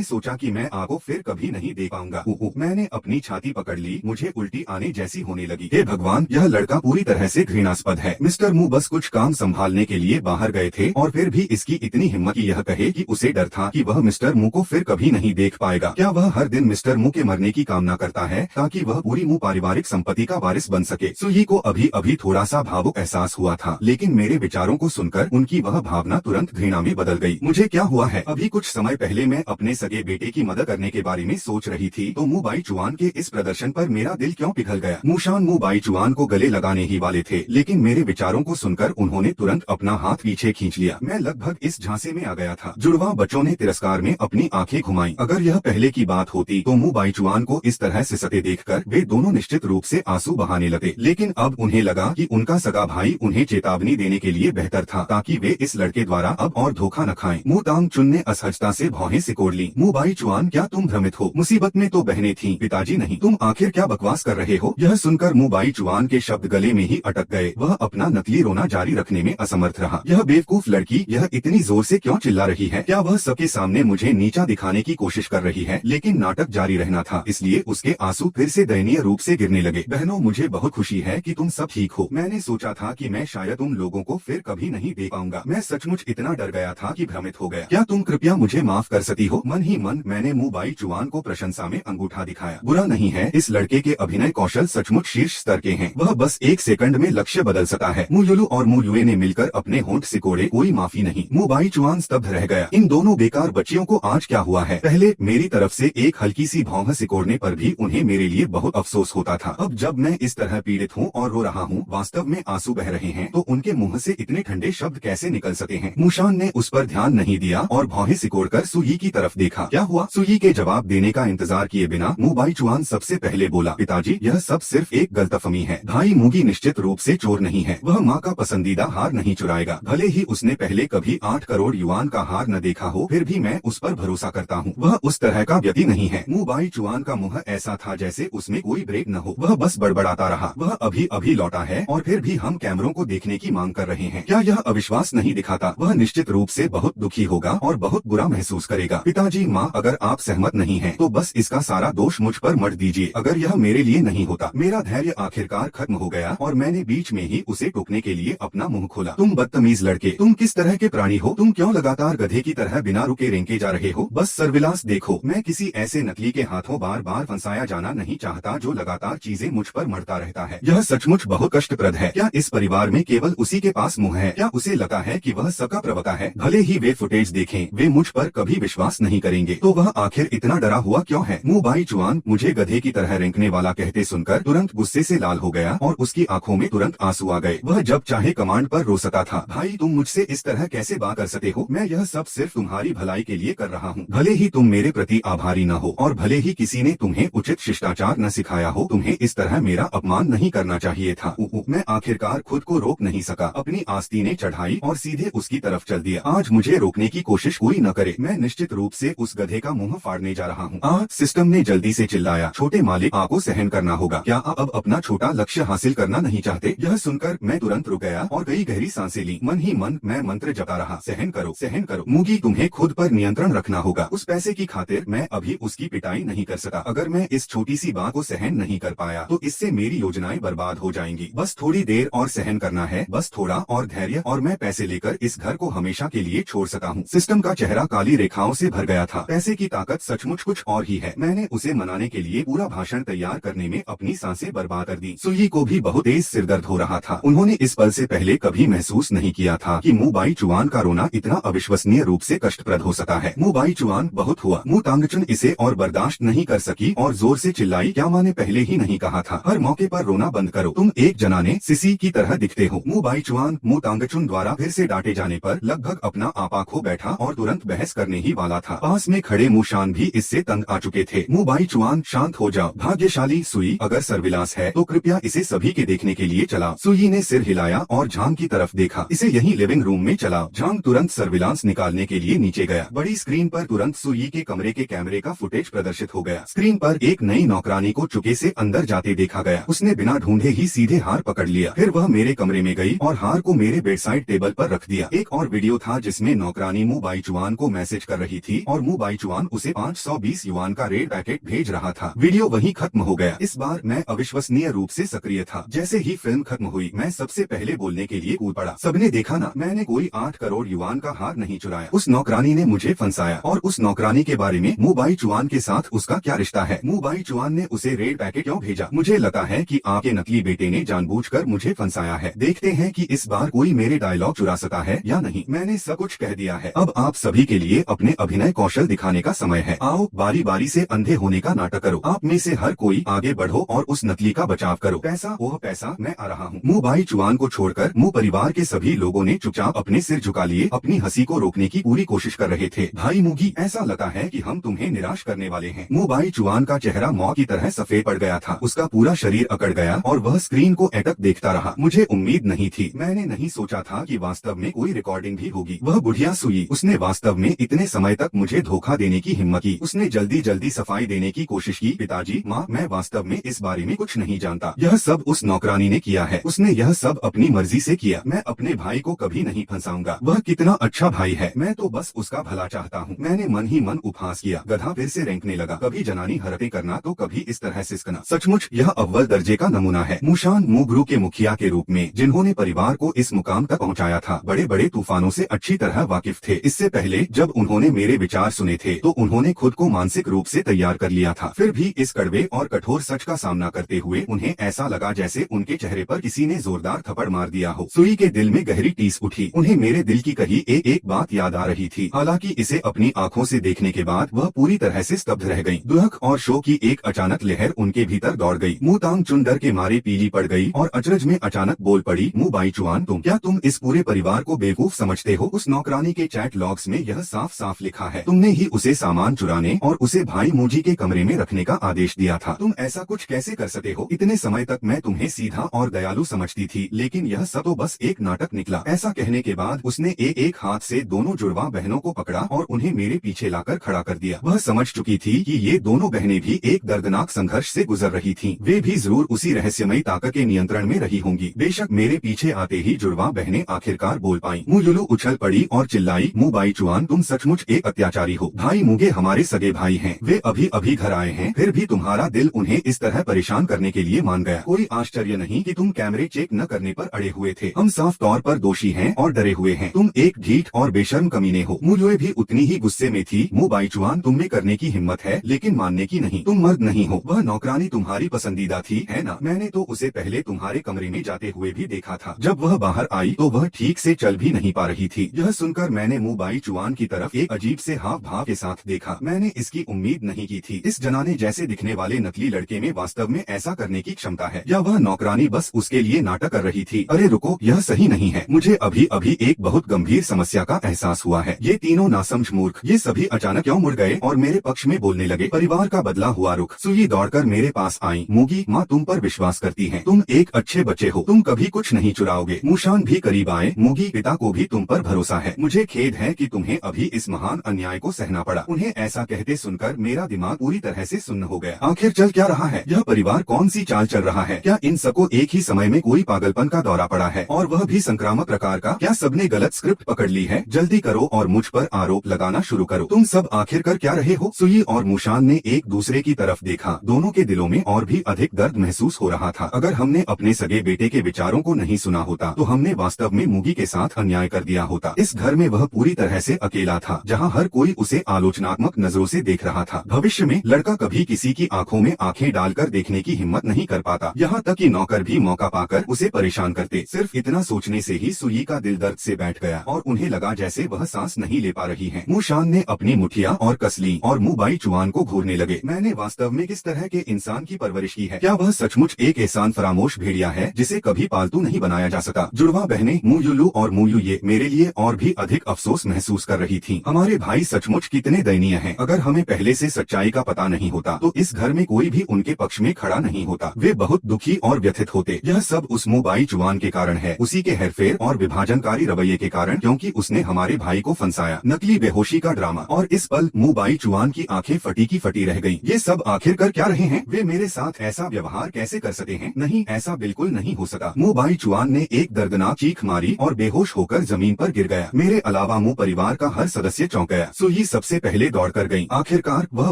सोचा कि मैं आपको फिर कभी नहीं देख पाऊंगा। मैंने अपनी छाती पकड़ ली। मुझे उल्टी आने जैसी होने लगी। हे भगवान, यह लड़का पूरी तरह से घृणास्पद है। मिस्टर मु बस कुछ काम संभालने के लिए बाहर गए थे और फिर भी इसकी इतनी हिम्मत कि यह कहे कि उसे डर था कि वह मिस्टर मु को फिर कभी नहीं देख पाएगा। क्या वह हर दिन मिस्टर मु के मरने की कामना करता है ताकि वह पूरी मु पारिवारिक संपत्ति का वारिस बन सके? सुई को अभी अभी थोड़ा सा भावुक एहसास हुआ था, लेकिन मेरे विचारों को सुनकर उनकी वह भावना तुरंत घृणा में बदल गई। मुझे क्या हुआ है? अभी कुछ समय पहले मैं अपने सगे बेटे की मदद करने के बारे में सोच रही थी तो मु बाईचुआन के इस प्रदर्शन पर मेरा दिल क्यों पिघल गया? मुशान मु बाईचुआन को गले लगाने ही वाले थे, लेकिन मेरे विचारों को सुनकर उन्होंने तुरंत अपना हाथ पीछे खींच लिया। मैं लगभग इस झांसे में आ गया था। जुड़वा बच्चों ने तिरस्कार में अपनी आंखें घुमाई। अगर यह पहले की बात होती तो मु बाईचुआन को इस तरह सिसते देखकर वे दोनों निश्चित रूप से आंसू बहाने लगे, लेकिन अब उन्हें लगा कि उनका सगा भाई उन्हें चेतावनी देने के लिए बेहतर था ताकि वे इस लड़के द्वारा अब और धोखा न खाएं। मु तांगचुन ने असहजता से भौहें सिकोड़ ली। मु बाईचुआन क्या तुम भ्रमित हो? मुसीबत में तो बहनें थीं, पिताजी नहीं। तुम आखिर क्या बकवास कर रहे हो? यह सुनकर मु बाईचुआन के शब्द गले में ही अटक गए। वह अपना नकली रोना जारी रखने में असमर्थ रहा। यह बेवकूफ लड़की यह इतनी जोर से क्यों चिल्ला रही है? क्या वह सबके सामने मुझे नीचा दिखाने की कोशिश कर रही है? लेकिन नाटक जारी रहना था, इसलिए उसके आंसू फिर से दयनीय रूप से गिरने लगे। बहनों, मुझे बहुत खुशी है कि तुम सब ठीक हो। मैंने सोचा था कि मैं शायद तुम लोगों को फिर कभी नहीं देख पाऊंगा। मैं सचमुच इतना डर गया था कि भ्रमित हो गया। क्या तुम कृपया मुझे माफ कर सकती हो? मन ही मन मैंने मु बाईचुआन को प्रशंसा में अंगूठा दिखाया। बुरा नहीं है, इस लड़के के अभिनय कौशल सचमुच शीर्ष स्तर के हैं। वह बस 1 सेकंड में लक्ष्य बदल सकता है। मु युलू और मु युए ने मिलकर अपने होंठ सिकोड़े। कोई माफी नहीं। मु बाईचुआन स्तब्ध रह गया। इन दोनों बेकार बच्चियों को आज क्या हुआ है? पहले मेरी तरफ से एक हल्की सी भौंह सिकोड़ने पर भी उन्हें मेरे लिए बहुत अफसोस होता था। अब जब मैं इस तरह पीड़ित हूँ और रो रहा हूँ, वास्तव में आंसू बह रहे हैं, तो उनके मुंह से इतने ठंडे शब्द कैसे निकल सके हैं? मुशान ने उस पर ध्यान नहीं दिया और भौहें सिकोड़कर सुई की तरफ देखा। क्या हुआ? सुई के जवाब देने का इंतजार किए बिना मु बाईचुआन सबसे पहले बोला, पिताजी यह सब सिर्फ एक गलतफहमी है। भाई मुगी निश्चित रूप से चोर नहीं है। वह माँ का पसंदीदा हार नहीं चुराएगा। भले ही उसने पहले कभी 8 करोड़ युआन का हार न देखा हो, फिर भी मैं उस पर भरोसा करता हूँ। वह उस तरह का व्यक्ति नहीं है। मु बाईचुआन का मुंह ऐसा था जैसे उसमें कोई ब्रेक न हो। वह बस बड़बड़ाता रहा। वह अभी अभी लौटा है और फिर भी हम कैमरों को देखने की मांग कर रहे हैं। क्या यह अविश्वास नहीं दिखाता? वह निश्चित रूप से बहुत दुखी होगा और बहुत बुरा महसूस करेगा। पिताजी, माँ अगर आप सहमत नहीं हैं, तो बस इसका सारा दोष मुझ पर मत दीजिए। अगर यह मेरे लिए नहीं होता। मेरा धैर्य आखिरकार खत्म हो गया और मैंने बीच में ही उसे टोकने के लिए अपना मुंह खोला। तुम बदतमीज लड़के, तुम किस तरह के प्राणी हो? तुम क्यों लगातार गधे की तरह बिना रुके रेंके जा रहे हो? बस सर्विलांस देखो। मैं किसी ऐसे नकली के हाथों बार बार फंसाया जाना नहीं चाहता जो लगातार चीजें मुझ पर मरता रहता है। यह सचमुच बहुत कष्टप्रद है। क्या इस परिवार में केवल उसी के पास मुंह है? क्या उसे लगता है कि वह सबका प्रवक्ता है? भले ही वे फुटेज देखें, वे मुझ पर कभी विश्वास नहीं करेंगे। तो वह आखिर इतना डरा हुआ क्यों है? मु बाईचुआन मुझे गधे की तरह रेंकने वाला कहते सुनकर तुरंत गुस्से से लाल हो गया गया और उसकी आंखों में तुरंत आंसू आ गए। वह जब चाहे कमांड पर रो सकता था। भाई तुम मुझसे इस तरह कैसे बात कर सकते हो? मैं यह सब सिर्फ तुम्हारी भलाई के लिए कर रहा हूँ। भले ही तुम मेरे प्रति आभारी न हो और भले ही किसी ने तुम्हें उचित शिष्टाचार न सिखाया हो, तुम्हें इस तरह मेरा अपमान नहीं करना चाहिए था। मैं आखिरकार खुद को रोक नहीं सका, अपनी आस्तीनें चढ़ाई और सीधे उसकी तरफ चल दिया। आज मुझे रोकने की कोशिश कोई न करे, मैं निश्चित रूप से उस गधे का मुंह फाड़ने जा रहा हूँ। सिस्टम ने जल्दी से चिल्लाया, छोटे मालिक आपको सहन करना होगा। क्या आप अब अपना छोटा लक्ष्य हासिल करना नहीं चाहते? यह सुनकर मैं तुरंत रुक गया और कई गहरी सांसें ली। मन ही मन मैं मंत्र जपता रहा, सहन करो, सहन करो। मुगी, तुम्हें खुद पर नियंत्रण रखना होगा। उस पैसे की खातिर मैं अभी उसकी पिटाई नहीं कर सका। अगर मैं इस छोटी सी बात को सहन नहीं कर पाया तो इससे मेरी योजनाएं बर्बाद हो जाएंगी। बस थोड़ी देर और सहन करना है, बस थोड़ा और धैर्य, और मैं पैसे लेकर इस घर को हमेशा के लिए छोड़ सका हूँ। सिस्टम का चेहरा काली रेखाओं से भर गया था। पैसे की ताकत सचमुच कुछ और ही है। मैंने उसे मनाने के लिए पूरा भाषण तैयार करने में अपनी सांसें बर्बाद कर दी। सुई को भी बहुत तेज सिरदर्द हो रहा था। उन्होंने इस पल से पहले कभी महसूस नहीं किया था कि मुबाई चुआन का रोना इतना अविश्वसनीय रूप से कष्टप्रद हो सकता है। मुबाई चुआन बहुत हुआ। मु तांगचुन इसे और बर्दाश्त नहीं कर सकी और जोर से चिल्लाई, क्या माँ ने पहले ही नहीं कहा था? हर मौके पर रोना बंद करो, तुम एक जनाने सिसी की तरह दिखते हो। मुबाई चुआन मु तांगचुन द्वारा फिर से डांटे जाने पर लगभग अपना आपा खो बैठा और तुरंत बहस करने ही वाला था। पास में खड़े मुशान भी इससे तंग आ चुके थे। मुबाई चुआन, शांत हो जाओ। भाग्यशाली सुई, अगर सर्विलांस है तो कृपया इसे सभी के देखने के लिए चलाओ। सुई ने सिर हिलाया और झांग की तरफ देखा। इसे यही लिविंग रूम में चलाओ। झांग तुरंत सर्विलांस निकालने के लिए नीचे गया। बड़ी स्क्रीन पर तुरंत सुई के कमरे के कैमरे का फुटेज प्रदर्शित हो गया। स्क्रीन पर एक नई नौकरानी को चुके से अंदर जाते देखा गया। उसने बिना ढूंढे ही सीधे हार पकड़ लिया। फिर वह मेरे कमरे में गई और हार को मेरे बेडसाइड टेबल पर रख दिया। एक और वीडियो था जिसमें नौकरानी मुबाई चुआन को मैसेज कर रही थी और मुबाई चुआन उसे 520 युआन का रेड पैकेट भेज रहा था। वीडियो वहीं खत्म हो गया। इस बार मैं अविश्वसनीय रूप से सक्रिय था। जैसे ही फिल्म खत्म हुई मैं सबसे पहले बोलने के लिए कूद पड़ा। सबने देखा ना, मैंने कोई 8 करोड़ युआन का हार नहीं चुराया। उस नौकरानी ने मुझे फंसाया। और उस नौकरानी के बारे में, मुबाई चुआन के साथ उसका क्या रिश्ता है? मुबाई चुआन ने उसे रेड पैकेट क्यों भेजा? मुझे लगता है कि आपके नकली बेटे ने जानबूझकर मुझे फंसाया है। देखते हैं कि इस बार कोई मेरे डायलॉग चुरा सकता है या नहीं। मैंने सब कुछ कह दिया है। अब आप सभी के लिए अपने अभिनय कौशल दिखाने का समय है। आओ, बारी बारी से अंधे होने का नाटक करो। आप में से हर कोई आगे बढ़ो और उस नकली का बचाव करो। पैसा, ओह पैसा, मैं आ रहा हूँ। मुबाई चुआन को छोड़कर मु परिवार के सभी लोगों ने चुपचाप अपने सिर झुका लिए, अपनी हंसी को रोकने की पूरी कोशिश कर रहे थे। भाई मुगी, ऐसा लगता है कि हम तुम्हें निराश करने वाले हैं। मुबाई चुआन का चेहरा मौत की तरह सफेद पड़ गया था। उसका पूरा शरीर अकड़ गया और वह स्क्रीन को अटक देखता रहा। मुझे उम्मीद नहीं थी। मैंने नहीं सोचा था कि वास्तव में कोई रिकॉर्डिंग भी होगी। वह बुढ़िया सुई, उसने वास्तव में इतने समय तक मुझे धोखा देने की हिम्मत की। उसने जल्दी जल्दी सफाई देने की कोशिश की। पिताजी, माँ, मैं वास्तव में इस बारे में कुछ नहीं जानता। यह सब उस नौकरानी ने किया है। उसने यह सब अपनी मर्जी से किया। मैं अपने भाई को कभी नहीं फंसाऊंगा। वह कितना अच्छा भाई है। मैं तो बस उसका भला चाहता हूँ। मैंने मन ही मन उपहास किया। गधा फिर से रेंकने लगा। कभी जनानी हरकतें करना तो कभी इस तरह सिसकना। सचमुच यह अव्वल दर्जे का नमूना है। मुशान मुगरू के मुखिया के रूप में, जिन्होंने परिवार को इस मुकाम तक पहुँचाया था, बड़े बड़े तूफानों से अच्छी तरह वाकिफ थे। इससे पहले जब उन्होंने मेरे विचार सुने थे तो उन्होंने खुद को मानसिक रूप से तैयार कर लिया था। फिर भी इस कड़वे और कठोर सच का सामना करते हुए उन्हें ऐसा लगा जैसे उनके चेहरे पर किसी ने जोरदार थप्पड़ मार दिया हो। सुई के दिल में गहरी टीस उठी। उन्हें मेरे दिल की कही एक बात याद आ रही थी। हालांकि इसे अपनी आंखों से देखने के बाद वह पूरी तरह से स्तब्ध रह गईं। दुख और शोक की एक अचानक लहर उनके भीतर दौड़ गई। मु तांगचुन डर के मारे पीली पड़ गई और अचरज में अचानक बोल पड़ी, मुबाई चुआन, तुम इस पूरे परिवार को बेवकूफ समझते हो? उस नौकरानी के चैट लॉग्स में यह साफ साफ लिखा है। तुमने ही उसे सामान चुराने और उसे भाई मुजी के कमरे में रखने का आदेश दिया था। तुम ऐसा कुछ कैसे कर सकते हो? इतने समय तक मैं तुम्हें सीधा और दयालु समझती थी, लेकिन यह सब तो बस एक नाटक निकला। ऐसा कहने के बाद उसने एक हाथ से दोनों जुड़वा बहनों को पकड़ा और उन्हें मेरे पीछे लाकर खड़ा कर दिया। वह समझ चुकी थी कि ये दोनों बहनें भी एक दर्दनाक संघर्ष से गुजर रही थीं। वे भी जरूर उसी रहस्यमयी ताकत के नियंत्रण में रही होंगी। बेशक मेरे पीछे आते ही जुड़वा बहनें आखिरकार बोल पाईं। मुलुलु उछल पड़ी और चिल्लाई, मुबाई चुआन, तुम सचमुच एक अत्याचारी हो। भाई मुगे हमारे सगे भाई हैं। वे अभी अभी घर आए हैं, फिर भी तुम्हारा दिल उन्हें इस तरह परेशान करने के लिए मान गया। कोई आश्चर्य नहीं कि तुम कैमरे चेक न करने पर अड़े हुए थे। हम साफ तौर पर दोषी हैं और डरे हुए हैं। तुम एक ढीठ और बेशर्म कमीने हो। मुलुए भी उतनी ही गुस्से में थी। मुबाई चुआन, तुम में करने की हिम्मत है लेकिन मानने की नहीं। तुम मर्द नहीं हो। वह नौकरानी तुम्हारी पसंदीदा थी, है ना? मैंने तो उसे पहले तुम्हारे कमरे में जाते हुए भी देखा था। जब वह बाहर आई तो वह ठीक से चल भी नहीं पा रही थी। यह सुनकर मैंने मुबाई चुआन की तरफ एक अजीब से हाव भाव के साथ देखा। मैंने इसकी उम्मीद नहीं की थी। इस जनाने जैसे दिखने वाले नकली लड़के में वास्तव में ऐसा करने की क्षमता है। है या वह नौकरानी बस उसके लिए नाटक कर रही थी। अरे रुको, यह सही नहीं है। मुझे अभी अभी एक बहुत गंभीर समस्या का एहसास हुआ है। ये तीनों नासमझ मूर्ख ये सभी अचानक क्यों मुड़ गए और मेरे पक्ष में बोलने लगे। परिवार का बदला हुआ रुख। सुई दौड़कर मेरे पास आई। मूगी, माँ तुम पर विश्वास करती है, तुम एक अच्छे बच्चे हो, तुम कभी कुछ नहीं चुराओगे। मूशान भी करीब आए। मूगी, पिता को भी तुम पर भरोसा है। मुझे खेद है कि तुम्हें अभी इस महान अन्याय को सहना पड़ा। उन्हें ऐसा कहते सुनकर मेरा दिमाग पूरी तरह से सुन्न हो गया। आखिर चल क्या रहा है? यह परिवार कौन सी चाल चल रहा है? क्या इन सबको एक ही समय में कोई पागलपन का दौरा पड़ा है और वह भी संक्रामक प्रकार का? क्या सबने गलत स्क्रिप्ट पकड़ ली है? जल्दी करो और मुझ पर आरोप लगाना शुरू करो। तुम सब आखिर कर क्या रहे हो? सुई और मूशान ने एक दूसरे की तरफ देखा। दोनों के दिलों में और भी अधिक दर्द महसूस हो रहा था। अगर हमने अपने सगे बेटे के विचारों को नहीं सुना होता तो हमने वास्तव में मूगी के साथ अन्याय कर दिया होता। इस घर में वह पूरी तरह से अकेला था, जहाँ हर कोई उसे आलोचनात्मक नजरों से देख रहा था। भविष्य में लड़का कभी किसी की आंखों में आंखें डालकर देखने की हिम्मत नहीं कर पाता। यहाँ तक कि नौकर भी मौका पाकर उसे परेशान करते। सिर्फ इतना सोचने से ही सुई का दिल दर्द से बैठ गया और उन्हें लगा जैसे वह सांस नहीं ले पा रही है। मूशान ने अपनी मुठिया और कस ली और मुबाई चुआन को घूरने लगे। मैंने वास्तव में किस तरह के इंसान की परवरिश की है? क्या वह सचमुच एक एहसान फरामोश भेड़िया है जिसे कभी पालतू नहीं बनाया जा सका? जुड़वा बहनें मुयुलू और मुयुये मेरे लिए और भी अधिक अफसोस महसूस कर रही थीं। हमारे भाई सचमुच कितने दयनीय हैं। अगर हमें पहले से सच्चाई का पता नहीं होता तो इस घर में कोई भी उनके पक्ष में खड़ा नहीं होता। वे बहुत दुखी और व्यथित होते। यह सब उस मुबाई चुआन के कारण है, उसी के हेरफेर और विभाजनकारी रवैये के कारण, क्योंकि उसने हमारे भाई को फंसाया। नकली बेहोशी का ड्रामा। और इस पल मुबाई चुआन की आंखें फटी की फटी रह गईं। ये सब आखिर कर क्या रहे हैं? वे मेरे साथ ऐसा व्यवहार कैसे कर सकते हैं? नहीं, ऐसा बिल्कुल नहीं हो सका। मुबाई चुआन ने एक दर्दनाक चीख मारी और बेहोश होकर जमीन पर गिर गया। मेरे अलावा मुँह परिवार का हर सदस्य चौंक गया। सुई सबसे पहले दौड़ कर गयी। आखिरकार वह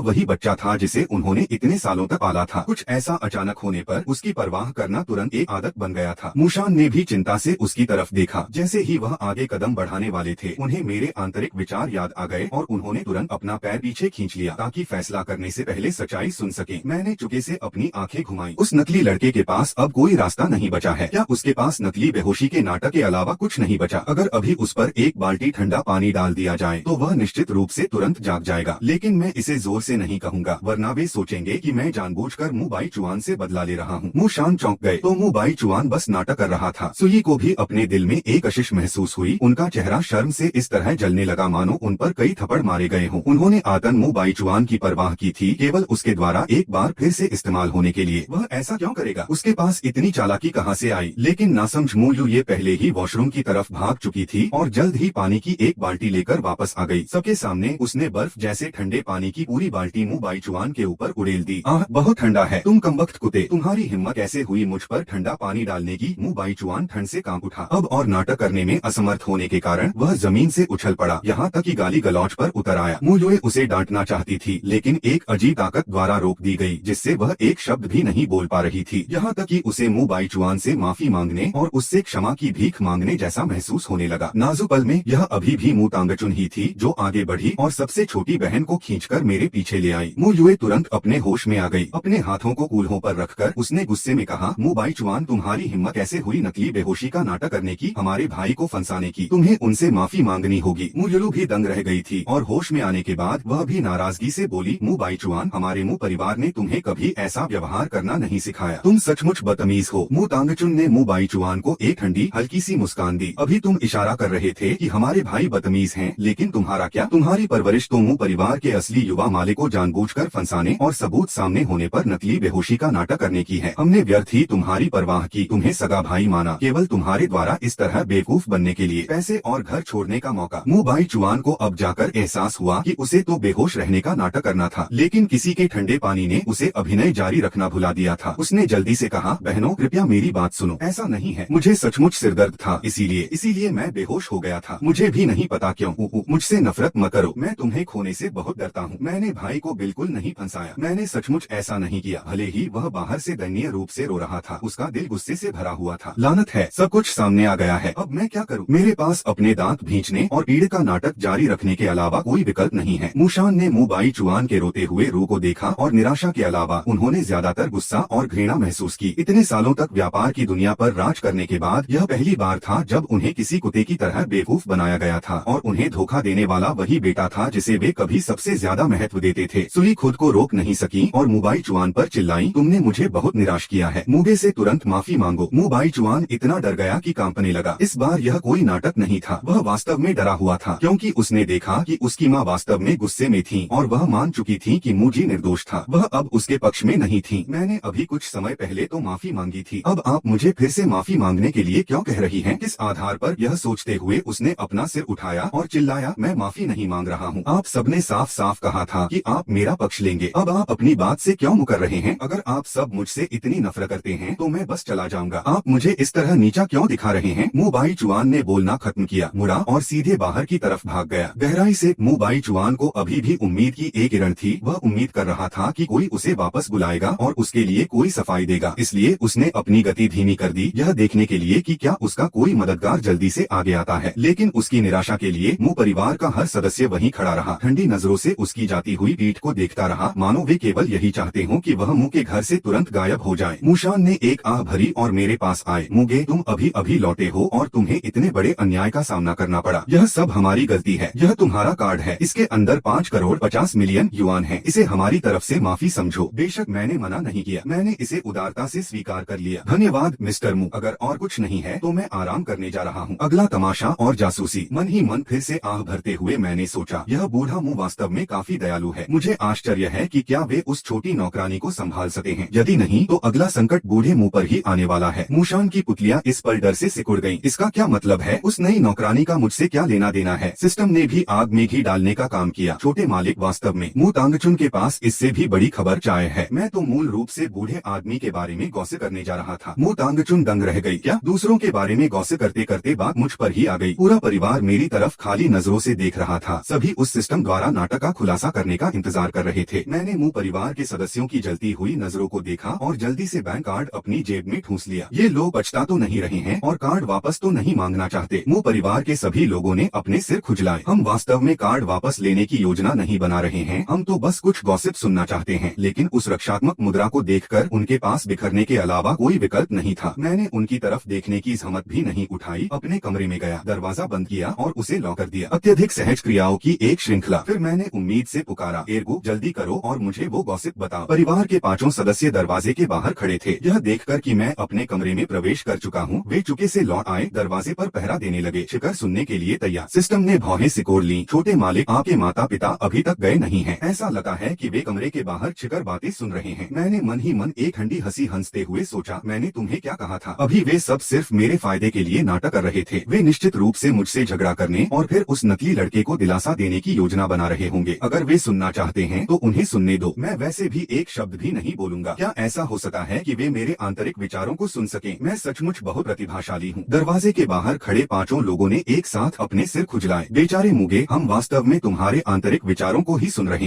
वही बच्चा था जिसे उन्होंने इतने सालों तक पाला था। कुछ ऐसा अचानक होने पर उसकी परवाह करना तुरंत एक आदत बन गया था। मूशान ने भी चिंता से उसकी तरफ देखा। जैसे ही वह आगे कदम बढ़ाने वाले थे, उन्हें मेरे आंतरिक विचार याद आ गए और उन्होंने तुरंत अपना पैर पीछे खींच लिया ताकि फैसला करने से पहले सच्चाई सुन सके। मैंने चुपके से अपनी आंखें घुमाई। उस नकली लड़के के पास अब कोई रास्ता नहीं बचा है। क्या उसके पास नकली बेहोशी के नाटक के अलावा कुछ नहीं बचा? अगर अभी उस पर एक बाल्टी ठंडा पानी डाल दिया जाए तो वह निश्चित रूप से तुरंत जाग जाएगा। लेकिन मैं इसे जोर से नहीं कहूँगा, वरना वे सोचेंगे कि मैं जानबूझकर मुबाई चुआन से बदला ले रहा हूँ। मूशान चौंक गए तो मुबाई चुआन बस नाटक कर रहा था। सुई को भी अपने दिल में एक कशिश महसूस हुई। उनका चेहरा शर्म से इस तरह जलने लगा मानो उन पर कई थप्पड़ मारे गए हों। उन्होंने आतन मुबाई चुआन की परवाह की थी, केवल उसके द्वारा एक बार फिर से इस्तेमाल होने के लिए। वह ऐसा क्यों करेगा? उसके पास इतनी चालाकी कहाँ से आई? लेकिन नासमझ मुयू ये पहले ही वॉशरूम की तरफ भाग चुकी थी और जल्द ही पानी की एक बाल्टी लेकर वापस आ गई। सबके सामने उसने बर्फ जैसे ठंडे पानी की पूरी बाल्टी मुबाई चुआन के ऊपर उड़ेल दी। आह, बहुत ठंडा है। तुम कमबख्त कुत्ते, तुम्हारी हिम्मत कैसे हुई मुझ पर ठंडा पानी डालने की? मुबाई चुआन ठंड से कांप उठा। अब और नाटक करने में असमर्थ होने के कारण वह जमीन से उछल पड़ा, यहाँ तक कि गाली गलौज पर उतर आया। मुयुए उसे डांटना चाहती थी, लेकिन एक अजीब ताकत द्वारा रोक दी गई, जिससे वह एक शब्द भी नहीं बोल पा रही थी। यहाँ तक कि उसे मुबाई चुआन से माफी मांगने और उससे क्षमा की भीख मांगने जैसा महसूस होने लगा। नाजुक पल में यह अभी भी मुतांगचुन ही थी जो आगे बढ़ी और सबसे छोटी बहन को खींचकर मेरे पीछे ले आई। मुयुए तुरंत अपने होश में आ गई। अपने हाथों को कूल्हों पर रखकर उसने गुस्से में कहा, मुबाई चुआन, तुम्हारी हिम्मत कैसे हुई नकली बेहोशी का नाटक करने की, हमारे भाई को फंसाने की? तुम्हें उनसे माफी मांगनी होगी। मुयुलू भी दंग रह गई थी और होश में आने के बाद वह भी नाराजगी से बोली, मुबाई चुआन, हमारे मुँह परिवार ने तुम्हें कभी ऐसा व्यवहार करना नहीं सिखाया। तुम सचमुच बदतमीज हो। मुतांगचुन ने मुबाई चुआन को एक ठंडी हल्की सी मुस्कान दी। अभी तुम इशारा कर रहे थे कि हमारे भाई बदतमीज हैं, लेकिन तुम्हारा क्या? तुम्हारी परवरिश तो मुँह परिवार के असली युवा मालिक को जानबूझकर फंसाने और सबूत सामने होने पर नकली बेहोशी का नाटक करने की है। हमने व्यर्थ ही तुम्हारी परवाह की, तुम्हें सगा भाई माना, केवल तुम्हारे द्वारा इस तरह बेवकूफ बनने के लिए। पैसे और घर छोड़ने का मौका। मुबाई चुआन को अब जाकर एहसास हुआ कि उसे तो बेहोश रहने का नाटक करना था, लेकिन किसी के ठंडे पानी ने उसे अभिनय जारी रखना भुला दिया था। उसने जल्दी से कहा, बहनों कृपया मेरी बात सुनो। ऐसा नहीं है, मुझे सचमुच सिरदर्द था, इसीलिए मैं बेहोश हो गया था। मुझे भी नहीं पता क्यों। मुझसे नफरत मत करो, मैं तुम्हें खोने से बहुत डरता हूँ। मैंने भाई को बिल्कुल नहीं फंसाया, मैंने सचमुच ऐसा नहीं किया। भले ही वह बाहर से दयनीय रूप से रो रहा था, उसका दिल गुस्से से भरा हुआ था। लानत है, सब कुछ सामने आ गया है, अब मैं क्या करूँ? मेरे पास अपने दांत भींचने और पीड़ का नाटक जारी रखने के अलावा कोई विकल्प नहीं है। मूशान ने मुबाई चुआन के रोते हुए रूह को देखा और निराशा के अलावा उन्होंने ज्यादातर गुस्सा और घृणा महसूस की। इतने सालों तक व्यापार की दुनिया पर राज करने के बाद यह पहली बार था जब उन्हें किसी कुत्ते की तरह बेवकूफ बनाया गया था और उन्हें धोखा देने वाला वही बेटा था जिसे वे कभी सबसे ज्यादा महत्व देते थे। सुई खुद को रोक नहीं सकी और मुबाई चुआन पर चिल्लाई, तुमने मुझे बहुत निराश किया है। मूगे से तुरंत माफी मांगो। मुंह बाई चुआन इतना डर गया कि कांपने लगा। इस बार यह कोई नाटक नहीं था, वह वास्तव में डरा हुआ था, क्योंकि उसने देखा कि उसकी माँ वास्तव में गुस्से में थी और वह मान चुकी थी कि मुजी निर्दोष था। वह अब उसके पक्ष में नहीं थी। मैंने अभी कुछ समय पहले तो माफी मांगी थी, अब आप मुझे फिर से माफी मांगने के लिए क्यों कह रही हैं? किस आधार पर? यह सोचते हुए उसने अपना सिर उठाया और चिल्लाया, मैं माफी नहीं मांग रहा हूँ। आप सबने साफ साफ कहा था कि आप मेरा पक्ष लेंगे, अब आप अपनी बात से क्यों मुकर रहे हैं? अगर आप सब मुझसे इतनी नफरत करते हैं तो मैं बस चला जाऊंगा। आप मुझे इस तरह नीचा क्यों दिखा रहे हैं? मुंह बाई चुआन ने बोलना खत्म किया, मुड़ा और सीधे बाहर की तरफ भाग गया। गहराई से मुंह बाई चुआन को अभी भी उम्मीद की एक किरण थी। वह उम्मीद कर रहा था कि कोई उसे वापस बुलाएगा और उसके लिए कोई सफाई देगा, इसलिए उसने अपनी गति धीमी कर दी, यह देखने के लिए कि क्या उसका कोई मददगार जल्दी से आगे आता है। लेकिन उसकी निराशा के लिए मुंह परिवार का हर सदस्य वहीं खड़ा रहा, ठंडी नजरों से उसकी जाती हुई पीठ को देखता रहा, मानो वे केवल यही चाहते हो कि वह मुंह के घर से तुरंत गायब हो जाए। मूशान ने एक आह भरी और मेरे पास आए। मुगे, तुम अभी अभी लौटे हो और तुम्हें इतने बड़े अन्याय का सामना करना पड़ा। यह सब हमारी गलती है। यह तुम्हारा कार्ड है, इसके अंदर 5 करोड़ 50 मिलियन युआन है, इसे हमारी तरफ से माफी समझो। बेशक मैंने मना नहीं किया, मैंने इसे उदारता से स्वीकार कर लिया। धन्यवाद मिस्टर मु। अगर और कुछ नहीं है तो मैं आराम करने जा रहा हूँ। अगला तमाशा और जासूसी। मन ही मन फिर से आह भरते हुए मैंने सोचा, यह बूढ़ा मुंह वास्तव में काफी दयालु है। मुझे आश्चर्य है कि क्या वे उस छोटी नौकरानी को संभाल सकते हैं। यदि नहीं तो अगला संकट बूढ़े मुंह पर ही आने वाला है। मूशान की पुतलियां इस पर डर से सिकुड़ गईं। इसका क्या मतलब है? उस नई नौकरानी का मुझसे क्या लेना देना है? सिस्टम ने भी आग में घी डालने का काम किया। छोटे मालिक, वास्तव में मु तांगचुन के पास इससे भी बड़ी खबर चाय है। मैं तो मूल रूप से बूढ़े आदमी के बारे में गॉसिप करने जा रहा था। मु तांगचुन दंग रह गई। क्या दूसरों के बारे में गॉसिप करते करते बात मुझ पर ही आ गई? पूरा परिवार मेरी तरफ खाली नजरों से देख रहा था। सभी उस सिस्टम द्वारा नाटक का खुलासा करने का इंतजार कर रहे थे। मैंने मुंह परिवार के सदस्यों की जलती हुई नजरों को देखा और जल्दी से बैंक कार्ड अपनी जेब में ठूंस लिया। ये लोग बचता तो नहीं रहे हैं और कार्ड वापस तो नहीं मांगना चाहते। मुंह परिवार के सभी लोगों ने अपने सिर खुजलाए। हम वास्तव में कार्ड वापस लेने की योजना नहीं बना रहे हैं, हम तो बस कुछ गॉसिप सुनना चाहते हैं। लेकिन उस रक्षात्मक मुद्रा को देखकर उनके पास बिखरने के अलावा कोई विकल्प नहीं था। मैंने उनकी तरफ देखने की हिम्मत भी नहीं उठाई। अपने कमरे में गया, दरवाजा बंद किया और उसे लॉक कर दिया। अत्यधिक सहज क्रियाओं की एक श्रृंखला। फिर मैंने उम्मीद से पुकारा, एर्गो जल्दी करो और मुझे वो गॉसिप बताओ। परिवार के 5 सदस्य दरवाजे के बाहर खड़े थे। यह देखकर कि मैं अपने कमरे में प्रवेश कर चुका हूँ, वे चुके से लौट आए, दरवाजे पर पहरा देने लगे, शिकर सुनने के लिए तैयार। सिस्टम ने भौहें सिकोड़ ली। छोटे मालिक, आपके माता पिता अभी तक गए नहीं हैं। ऐसा लगता है कि वे कमरे के बाहर छिकर बातें सुन रहे हैं। मैंने मन ही मन एक ठंडी हंसी हंसते हुए सोचा, मैंने तुम्हें क्या कहा था? अभी वे सब सिर्फ मेरे फायदे के लिए नाटक कर रहे थे। वे निश्चित रूप से मुझसे झगड़ा करने और फिर उस नकली लड़के को दिलासा देने की योजना बना रहे होंगे। अगर वे सुनना चाहते हैं तो उन्हें सुनने दो, मैं वैसे भी एक शब्द भी नहीं बोलूंगा। क्या ऐसा हो सकता है कि वे मेरे आंतरिक विचारों को सुन सकें? मैं सचमुच बहुत प्रतिभाशाली हूँ। दरवाजे के बाहर खड़े 5 लोगों ने एक साथ अपने सिर खुजलाए। बेचारे मुगे, हम वास्तव में तुम्हारे आंतरिक विचारों को ही सुन रहे हैं।